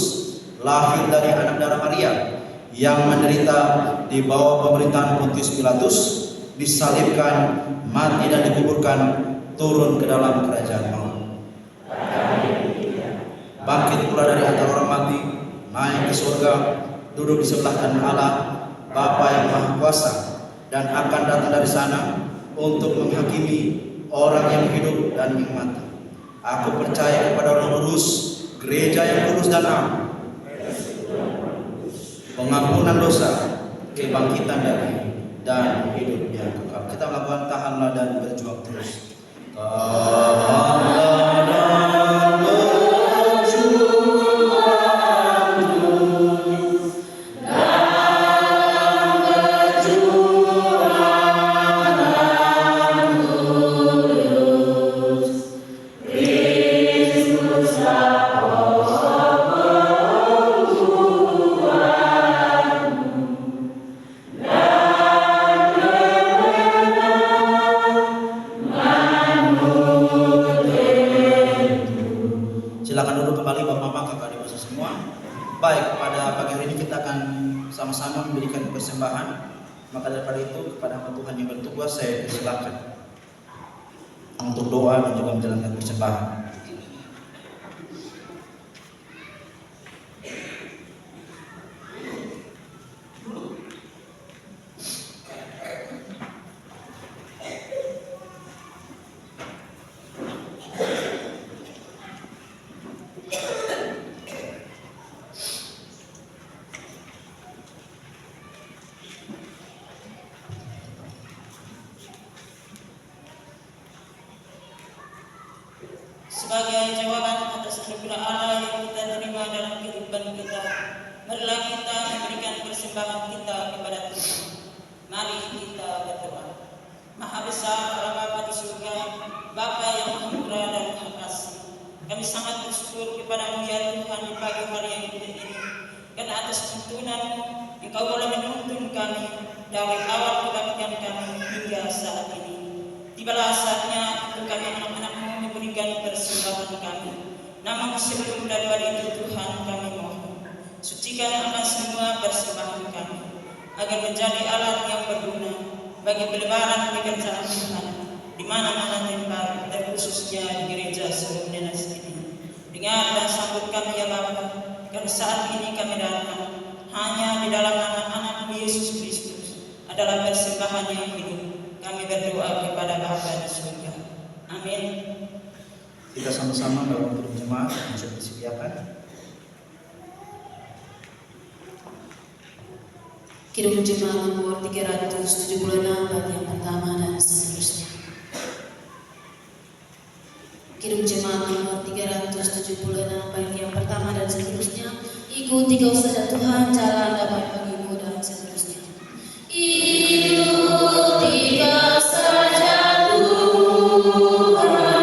lahir dari anak darah Maria, yang menderita di bawah pemerintahan Pontius Pilatus, disalibkan, mati dan dikuburkan, turun ke dalam kerajaan maut. Bangkit pula dari antara orang mati, naik ke surga, duduk di sebelah kanan Allah, Bapa yang Maha Kuasa, dan akan datang dari sana untuk menghakimi orang yang hidup dan yang mati. Aku percaya kepada Roh Kudus, gereja yang kudus dan am, pengampunan dosa, kebangkitan dari dan hidup yang kekal. Kita melakukan tahanlah dan berjuang terus. Tahanlah dan silakan duduk kembali Bapak Mama, kakak adik masa semua. Baik, pada pagi hari ini kita akan sama-sama memberikan persembahan. Maka daripada itu kepada hamba Tuhan yang bertugas saya persilakan untuk doa dan juga menjalankan persembahan. Sebagai jawaban atas anugerah Allah yang kita terima dalam kehidupan kita, marilah kita memberikan persembahan kita kepada Tuhan. Mari kita berdoa. Maha besar Allah Bapa di surga, Bapa yang Maha Murah dan Maha Kasih, kami sangat bersyukur kepada-Mu ya Tuhan di pagi hari yang indah ini, karena atas tuntunan-Mu Engkau boleh menuntun kami dari awal kebangkitan kami hingga saat ini. Tibalah saatnya untuk kami anak-anak-Mu memberikan persembahan kami. Namun sebelum daripada itu Tuhan, kami mohon sucikan akan semua persembahan kami, agar menjadi alat yang berguna bagi pelebaran pekerjaan Tuhan di mana-mana tempat, terkhususnya di gereja Seluruh Nenas ini. Dengar dan sambut kami ya Bapa, karena saat ini kami datang hanya di dalam anak-anak Yesus Kristus adalah persembahan yang hidup. Kami berdoa kepada Bapa di surga. Amin. Kita sama-sama dalam berjemaah yang sudah disediakan. Kirim jemaah nomor 376 bagian pertama dan seterusnya. Kirim jemaah nomor 376 bagian pertama dan seterusnya. Ikuti kau saja Tuhan, jalan dapat bagimu dan seterusnya. Ikuti kau saja Tuhan. Amin.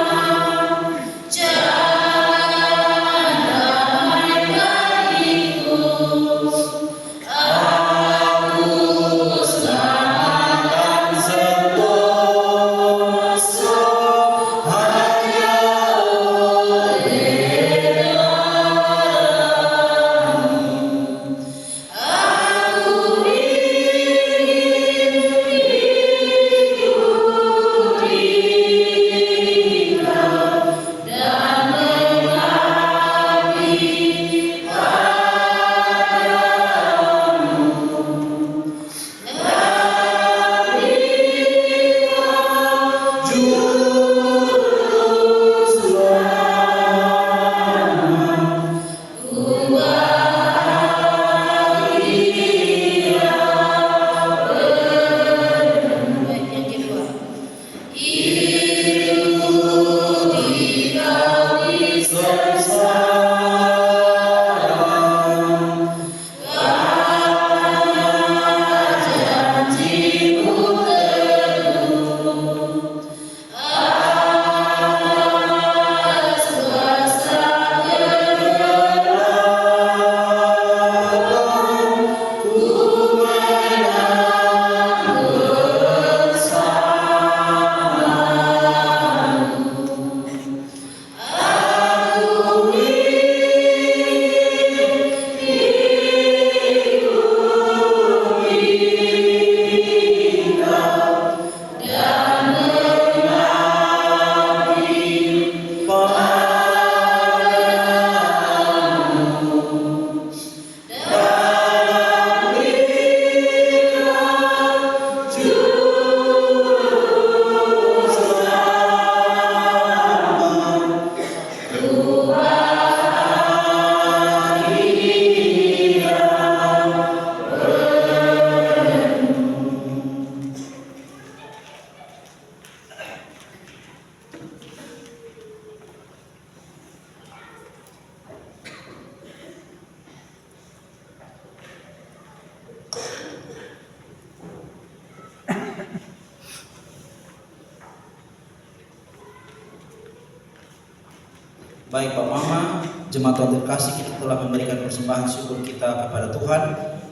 Baik Pak Mama, jemaat Tuhan terkasih, kita telah memberikan persembahan syukur kita kepada Tuhan,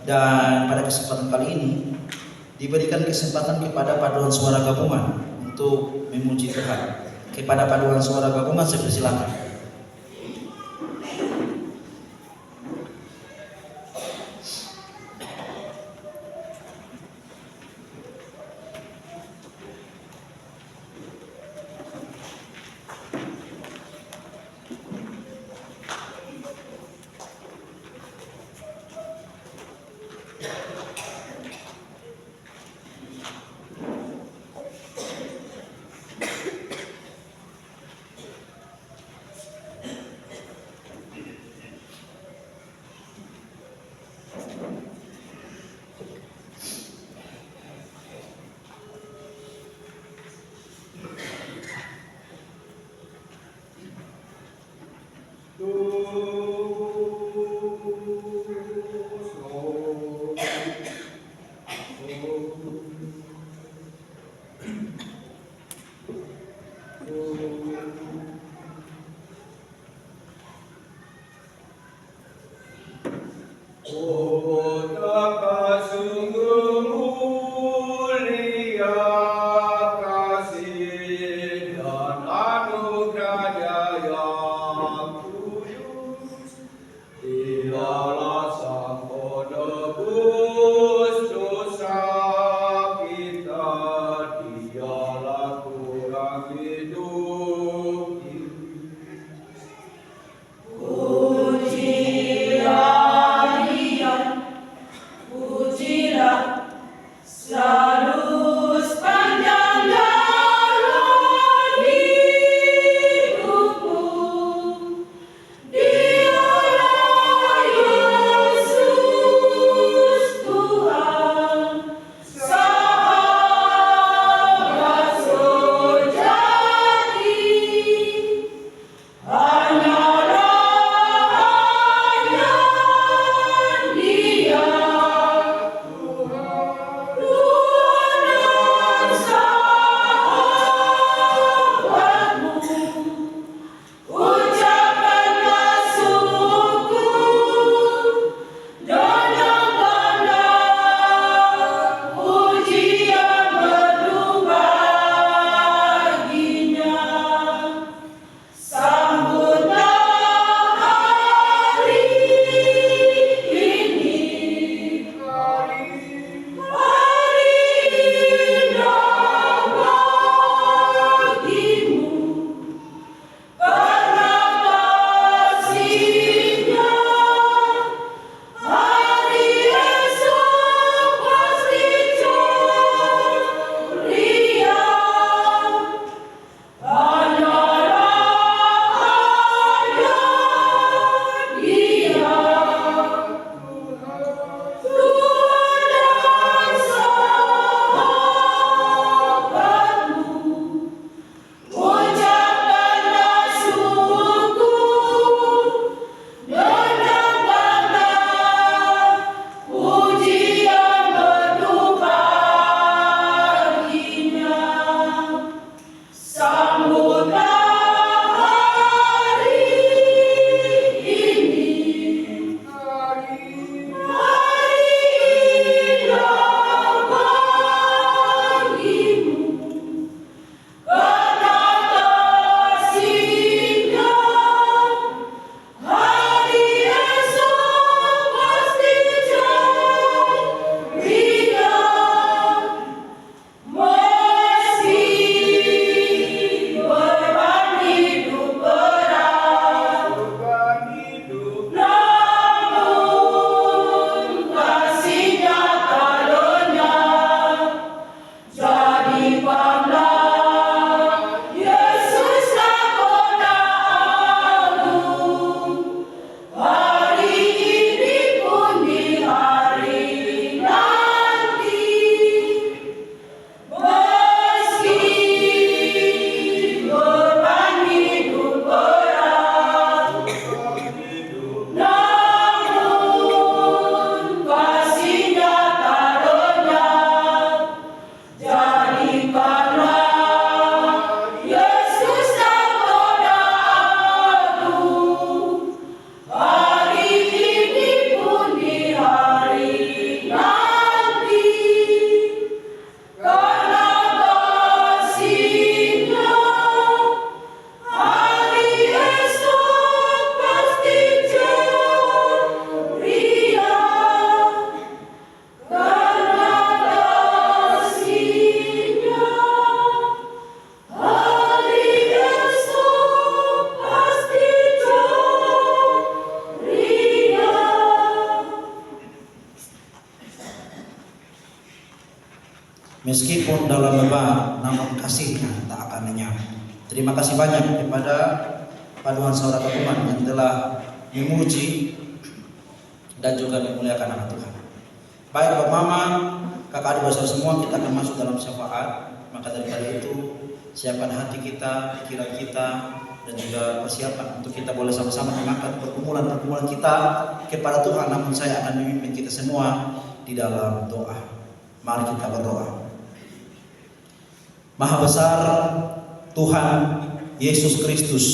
dan pada kesempatan kali ini diberikan kesempatan kepada paduan suara gabungan untuk memuji Tuhan. Kepada paduan suara gabungan saya persilakan. Meskipun dalam beban, namun kasih-Nya tak akan lenyap. Terima kasih banyak kepada paduan saudara umat yang telah memuji dan juga memuliakan nama Tuhan. Baik Bapak Mama, kakak adik besar semua, kita akan masuk dalam syafaat. Maka daripada itu, siapkan hati kita, pikiran kita, dan juga persiapan untuk kita boleh sama-sama mengangkat pergumulan-pergumulan kita kepada Tuhan. Namun saya akan memimpin kita semua di dalam doa. Mari kita berdoa. Maha besar Tuhan Yesus Kristus,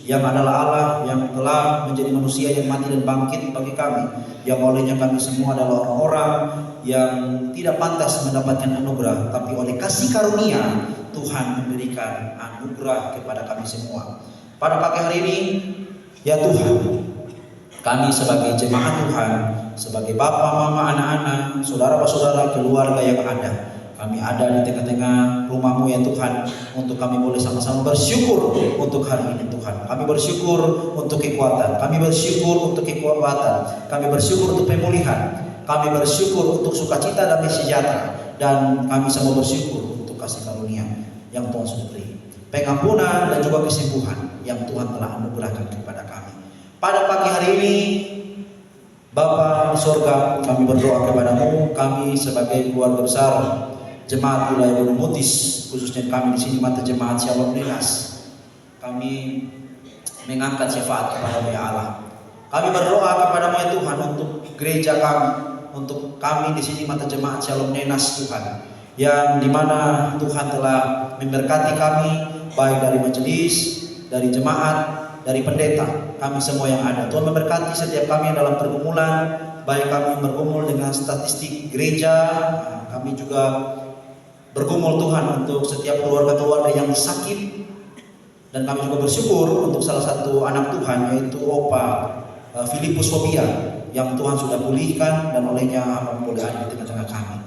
yang adalah Allah yang telah menjadi manusia yang mati dan bangkit bagi kami, yang olehnya kami semua adalah orang-orang yang tidak pantas mendapatkan anugerah, tapi oleh kasih karunia Tuhan memberikan anugerah kepada kami semua. Pada pagi hari ini, ya Tuhan, kami sebagai jemaat Tuhan, sebagai bapak, mama, anak-anak, saudara-saudara, keluarga yang ada, kami ada di tengah-tengah rumah-Mu ya Tuhan, untuk kami boleh sama-sama bersyukur untuk hari ini Tuhan. Kami bersyukur untuk kekuatan, kami bersyukur untuk kekuatan, kami bersyukur untuk pemulihan, kami bersyukur untuk sukacita dan sejahtera, dan kami semua bersyukur untuk kasih karunia yang Tuhan sudah beri, pengampunan dan juga kesembuhan yang Tuhan telah anugerahkan kepada kami. Pada pagi hari ini, Bapa di sorga, kami berdoa kepada-Mu, kami sebagai keluarga besar Jemaat Wilayah Gunung Mutis, khususnya kami di sini mata Jemaat Shalom Ninas, kami mengangkat syafaat kepada-Mu ya Allah. Kami berdoa kepada-Mu ya Tuhan untuk gereja kami, untuk kami di sini mata Jemaat Shalom Ninas Tuhan, yang dimana Tuhan telah memberkati kami, baik dari majelis, dari jemaat, dari pendeta, kami semua yang ada. Tuhan memberkati setiap kami dalam pergumulan, baik kami bergumul dengan statistik gereja, kami juga bergumul Tuhan untuk setiap keluarga-keluarga yang sakit, dan kami juga bersyukur untuk salah satu anak Tuhan, yaitu Opa Filipus Fobia, yang Tuhan sudah pulihkan dan olehnya hamba boleh ada di tengah-tengah kami.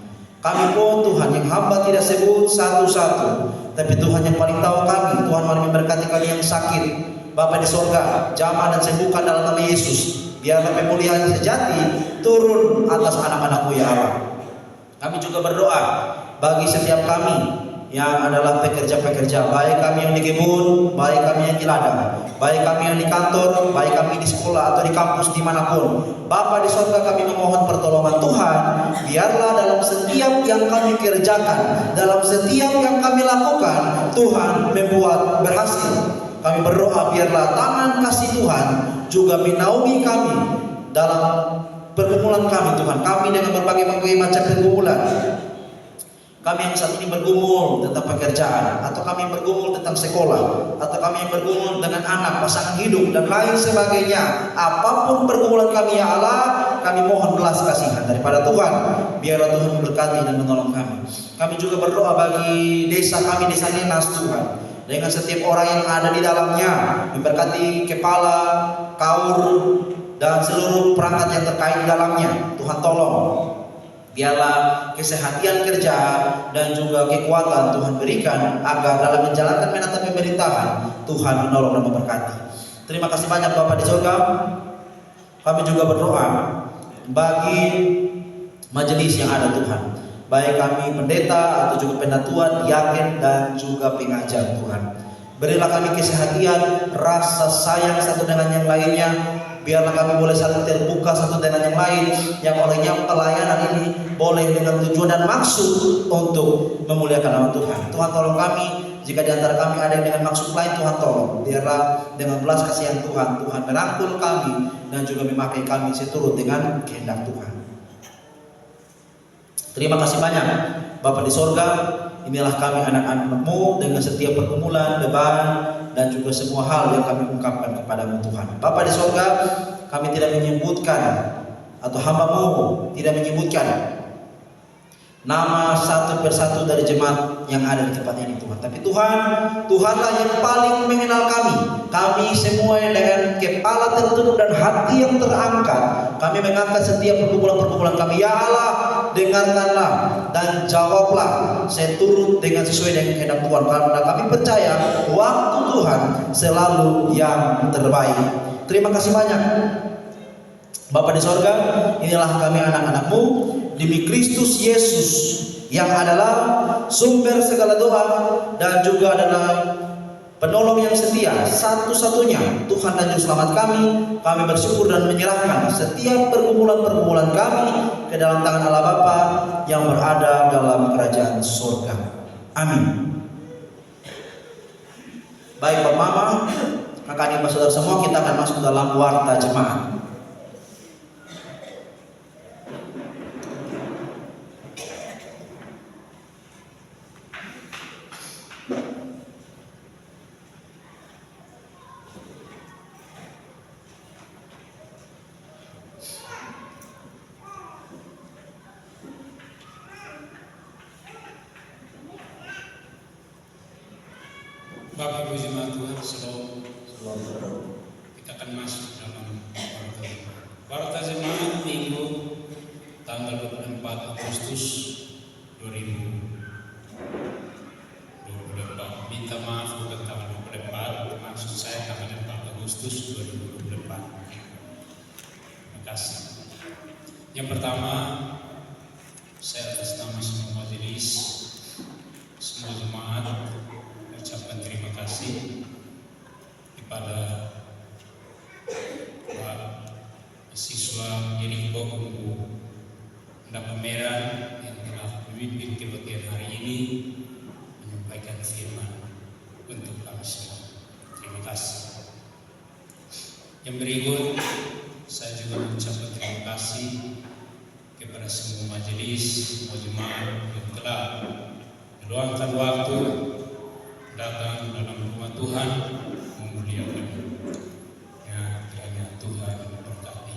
Kami pun Tuhan yang hamba tidak sebut satu-satu, tapi Tuhan yang paling tahu kami. Tuhan mari memberkati kami yang sakit, Bapa di sorga, jamah dan sembuhkan dalam nama Yesus. Biarlah pemulihan sejati turun atas anak-anak-Mu ya Allah. Kami juga berdoa bagi setiap kami yang adalah pekerja-pekerja, baik kami yang di kebun, baik kami yang di ladang, baik kami yang di kantor, baik kami di sekolah atau di kampus dimanapun. Bapa di surga, kami memohon pertolongan Tuhan. Biarlah dalam setiap yang kami kerjakan, dalam setiap yang kami lakukan, Tuhan membuat berhasil. Kami berdoa biarlah tangan kasih Tuhan juga menaungi kami dalam pergumulan kami Tuhan. Kami dengan berbagai macam pergumulan, kami yang saat ini bergumul tentang pekerjaan, atau kami bergumul tentang sekolah, atau kami yang bergumul dengan anak, pasangan hidup, dan lain sebagainya. Apapun pergumulan kami ya Allah, kami mohon belas kasihan daripada Tuhan. Biarlah Tuhan memberkati dan menolong kami. Kami juga berdoa bagi desa kami, desa Ninas Tuhan, dengan setiap orang yang ada di dalamnya, memberkati kepala, kaur, dan seluruh perangkat yang terkait di dalamnya. Tuhan tolong. Biarlah kesehatan kerja dan juga kekuatan Tuhan berikan, agar dalam menjalankan menata pemerintahan Tuhan menolong dan memberkati. Terima kasih banyak Bapak di surga. Kami juga berdoa bagi majelis yang ada Tuhan, baik kami pendeta atau juga penatuan, diaken dan juga pengajar Tuhan. Berilah kami kesehatan, rasa sayang satu dengan yang lainnya. Biarlah kami boleh saling terbuka satu dengan yang lain, yang olehnya pelayanan ini boleh dengan tujuan dan maksud untuk memuliakan nama Tuhan. Tuhan tolong kami, jika di antara kami ada yang dengan maksud lain, Tuhan tolong. Biarlah dengan belas kasihan Tuhan, Tuhan merangkul kami dan juga memakai kami seturut dengan kehendak Tuhan. Terima kasih banyak Bapa di sorga. Inilah kami anak-anak-Mu dengan setiap pergumulan, beban, dan juga semua hal yang kami ungkapkan kepada-Mu Tuhan. Bapa di sorga, kami tidak menyebutkan, atau hamba-Mu tidak menyebutkan nama satu persatu dari jemaat yang ada di tempat ini Tuhan. Tapi Tuhan, Tuhanlah yang paling mengenal kami. Kami semua yang dengan kepala tertunduk dan hati yang terangkat, kami mengangkat setiap pergumulan-pergumulan kami. Ya Allah, dengarkanlah dan jawablah seturut dengan sesuai dengan kehendak Tuhan, karena kami percaya waktu Tuhan selalu yang terbaik. Terima kasih banyak Bapa di sorga. Inilah kami anak-anak-Mu, demi Kristus Yesus yang adalah sumber segala doa dan juga adalah penolong yang setia, satu-satunya Tuhan dan Juru Selamat kami bersyukur dan menyerahkan setiap pergumulan-pergumulan kami ke dalam tangan Allah Bapa yang berada dalam kerajaan surga. Amin. Baik Bapak Mama, kakak adik saudara semua, kita akan masuk dalam warta jemaat. Bapak Ibu Jemaat Tuhan, Shalom. Kita akan masuk dalam warta jemaat Minggu tanggal 24 Agustus 2024. Minta maaf bukan tanggal 24, maksud saya tanggal 4 Agustus 2024. Terima kasih. Yang pertama, saya atas nama semua majelis, semua jemaat ucapkan terima kasih kepada Pak siswa Yeriko Undang Merah yang telah memimpin kebaktian hari ini menyampaikan firman untuk kami semua. Terima kasih. Yang berikut, saya juga mengucapkan terima kasih kepada semua majelis, semua jemaat yang telah meluangkan waktu datang dalam rumah Tuhan memuliakan. Ya, kiranya Tuhan memberkati.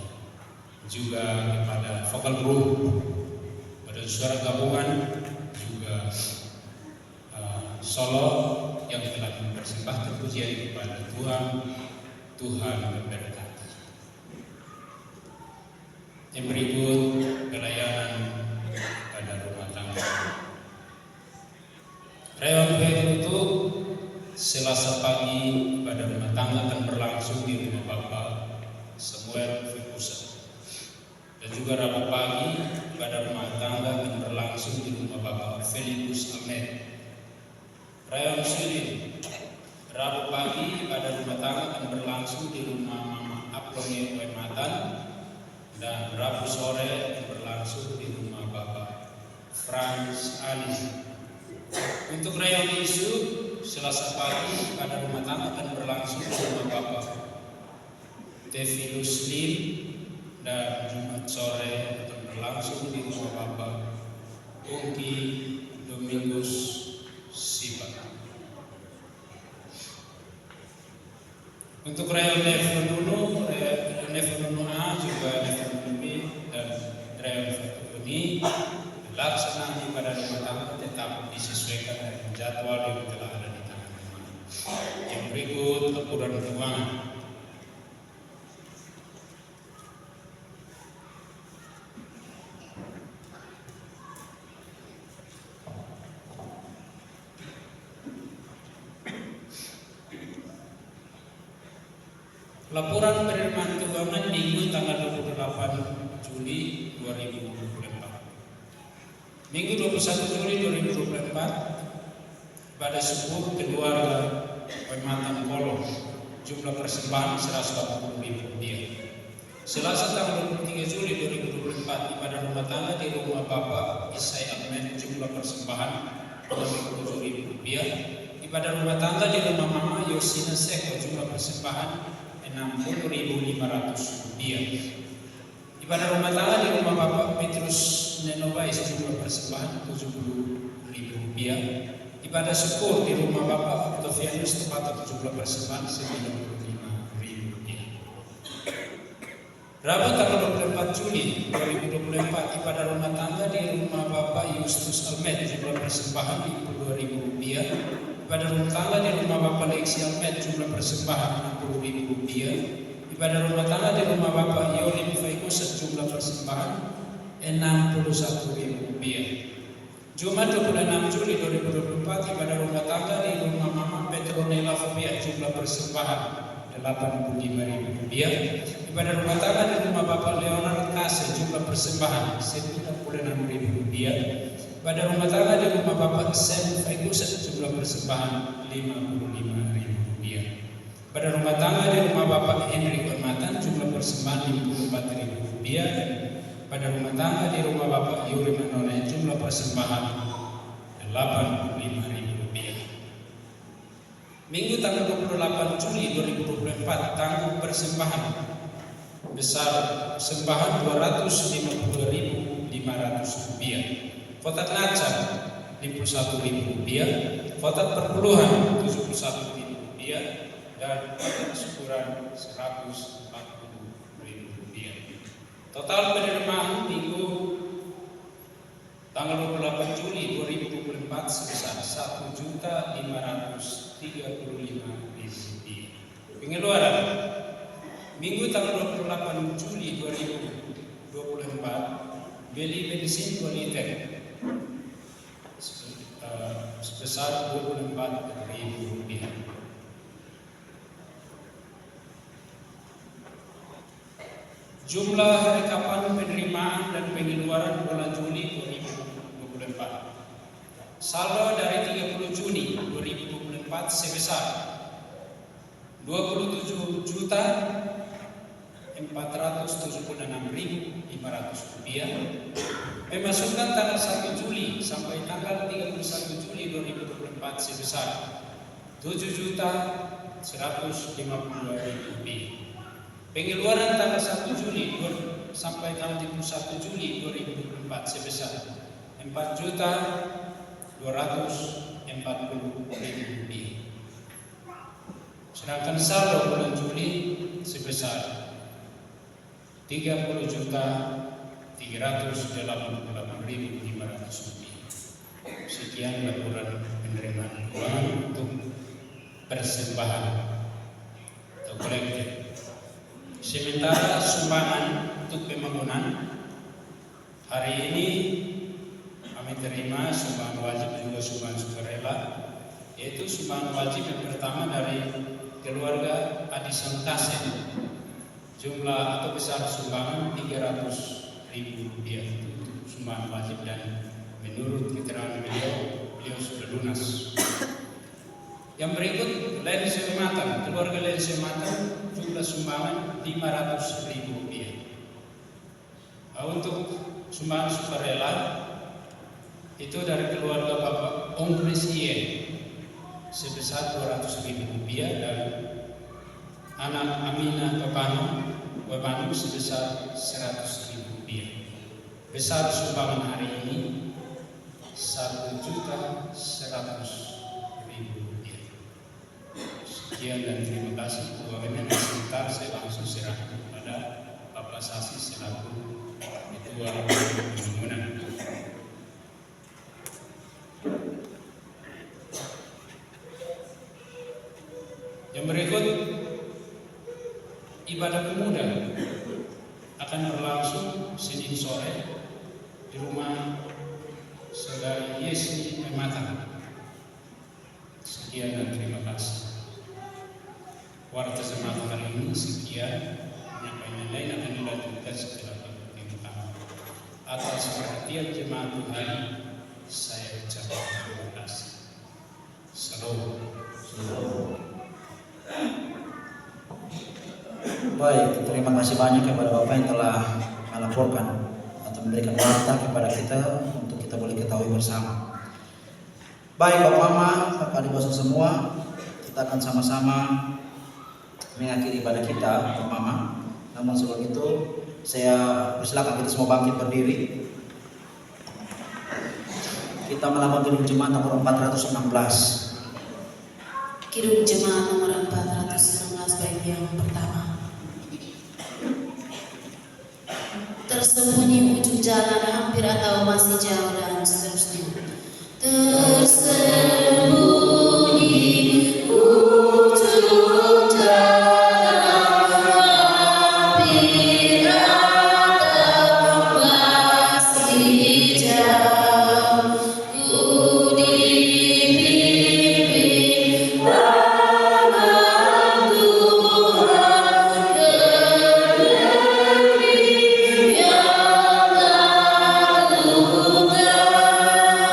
Juga kepada vokal group, pada suara gabungan, juga solo yang telah mempersembahkan pujian kepada Tuhan. Tuhan memberkati. Yang berikut, pelayanan pada rumah tangga. Reon itu Selasa pagi pada rumah tangga akan berlangsung di rumah Bapak Samuel Ferguson, dan juga Rabu pagi pada rumah tangga akan berlangsung di rumah Bapak Felix Ahmed. Rayon Sili, Rabu pagi pada rumah tangga akan berlangsung di rumah Mama Aplonia Wematan, dan Rabu sore akan berlangsung di rumah Bapak Franz Ali. Untuk rayon isu, Selasa pagi pada rumah tangga akan berlangsung di rumah Bapak Tefilus Lim, dan Jumat sore akan berlangsung di rumah Bapak Ungki Domingus Sipa. Untuk rayon Nefonunu A, juga Nefonunu B, dan rayon ini pelaksanaan pada rumah tangga tetap disesuaikan dengan jadwal yang telah ada di tangan jemaat. Yang berikut laporan keuangan. Laporan penerimaan keuangan Minggu tanggal 28 Juli 2024. Minggu 21 Juli 2024 pada subuh keluarga Wematan Kolong, jumlah persembahan Rp140.000. Selasa tanggal 23 Juli 2024 pada rumah tangga di rumah Bapak Isai Ahmed, jumlah persembahan Rp27.000. Pada rumah tangga di rumah Mama Yosina Seko, jumlah persembahan Rp60.500. Pada rumah tangga di rumah Bapak Petrus Nenobais, jumlah persembahan Rp70.000. Pada syukur di rumah Bapak Octavianus Tepatah, jumlah persembahan Rp95.000. Rabu tanggal 24 Juli 2024 pada rumah tangga di rumah Bapak Justus Almed, jumlah persembahan Rp22.000. Pada rumah tangga di rumah Bapak Lexi Almed, jumlah persembahan Rp60.000. Pada rumah tangga di rumah Bapak Yolim Faikuset, jumlah persembahan Rp61.000. Jumat 26 Juli 2024 pada rumah tangga di rumah Mama Petronella Fobia, jumlah persembahan Rp85.000. Pada rumah tangga di rumah Bapak Leonard Kase, jumlah persembahan Rp96.000. Pada rumah tangga di rumah Bapak Sam Ferguson jumlah persembahan Rp55.000. Pada rumah tangga di rumah Bapak Henry Hormatan jumlah persembahan Rp54.000. Dan pada rumah tangga di rumah Bapak Yuri Manone jumlah persembahan Rp85.000. Minggu tanggal 28 Juli 2024 tanggung persembahan besar persembahan Rp250.500. Kotak nacar Rp51.000, kotak perpuluhan Rp71.000 dan kotak syukuran Rp140.000. Total penerimaan minggu tanggal 28 Juli 2024 sebesar Rp1.535.000. Pengeluaran minggu tanggal 28 Juli 2024 beli bensin 2 liter sebesar Rp24.000. Jumlah rekapan penerimaan dan pengeluaran bulan Juli 2024. Saldo dari 30 Juni 2024 sebesar Rp27.476.500. Pemasukan tanggal 1 Juli sampai tanggal 31 Juli 2024 sebesar Rp7.152.000. Pengeluaran tanggal 1 Juli sampai tanggal 31 Juli 2024 sebesar Rp4.240.000. Sedangkan saldo bulan Juli sebesar Rp300.388.500. Sekian laporan penerimaan keuangan untuk persembahan atau kolektif. Sementara sumbangan untuk pembangunan hari ini kami terima sumbangan wajib dan juga sumbangan sukarela, yaitu sumbangan wajib yang pertama dari keluarga Adi Santase, jumlah atau besar sumbangan Rp300.000 sumbangan wajib, dan menurut keterangan beliau sudah lunas. Yang berikut Len Sematan, keluarga Len Sematan, jumlah sumbangan Rp500.000. Untuk sumbangan sukarela itu dari keluarga Bapak Ongkris Iye sebesar Rp200.000 dan anak Aminah Webanu sebesar Rp100.000. Besar sumbangan hari ini Rp1.100.000. Sekian dan terima kasih. Pokoknya sebentar saya langsung serahkan kepada Bapak Sasi selaku Ketua Pembangunan. Yang berikut ibadah pemuda akan berlangsung Senin sore di rumah saudari Yesi Mematan. Sekian dan terima kasih. Warta jemaat hari ini sekian, penyampaian lain akan dilanjutkan setelah pertemuan. Atas perhatian jemaat Tuhan, saya ucapkan terima kasih. Salam. Baik, terima kasih banyak kepada Bapak yang telah melaporkan atau memberikan warta kepada kita untuk kita boleh ketahui bersama. Baik Bapak Mama, Bapak Adik semua, kita akan sama-sama mengakhiri ibadah kita Bapak Mama. Namun sebelum itu saya persilakan kita semua bangkit berdiri. Kita melambang Kidung Jemaat nomor 416. Kidung Jemaat nomor 416 bait yang pertama. Tersembunyi ujung jalan hampir atau masih jauh dan seterusnya. Tersembunyi ujung jalan hampir atau masih jauh. Ku dibimbing tangan Tuhan ke negeri yang tak lupa.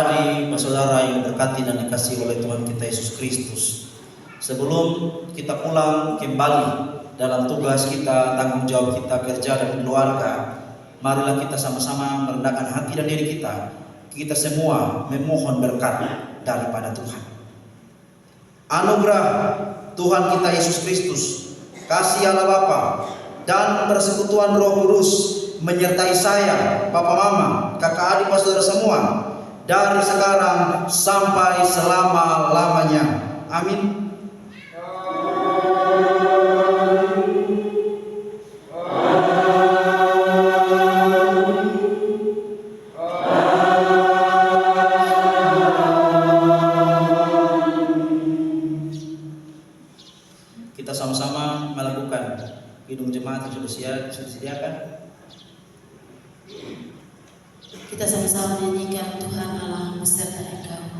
adik-adik, saudara yang diberkati dan dikasihi oleh Tuhan kita Yesus Kristus. Sebelum kita pulang kembali dalam tugas kita, tanggung jawab kita, kerja dan keluarga, marilah kita sama-sama merendahkan hati dan diri kita. Kita semua memohon berkat daripada Tuhan. Anugerah Tuhan kita Yesus Kristus, kasih Allah Bapa, dan persekutuan Roh Kudus menyertai saya, Bapak Mama, kakak adik, saudara semua, dari sekarang sampai selama-lamanya. Amin. Kita sama-sama melakukan hidung jemaat yang sudah disediakan. Kita sama-sama menyanyikan Tuhan Allah beserta Engkau.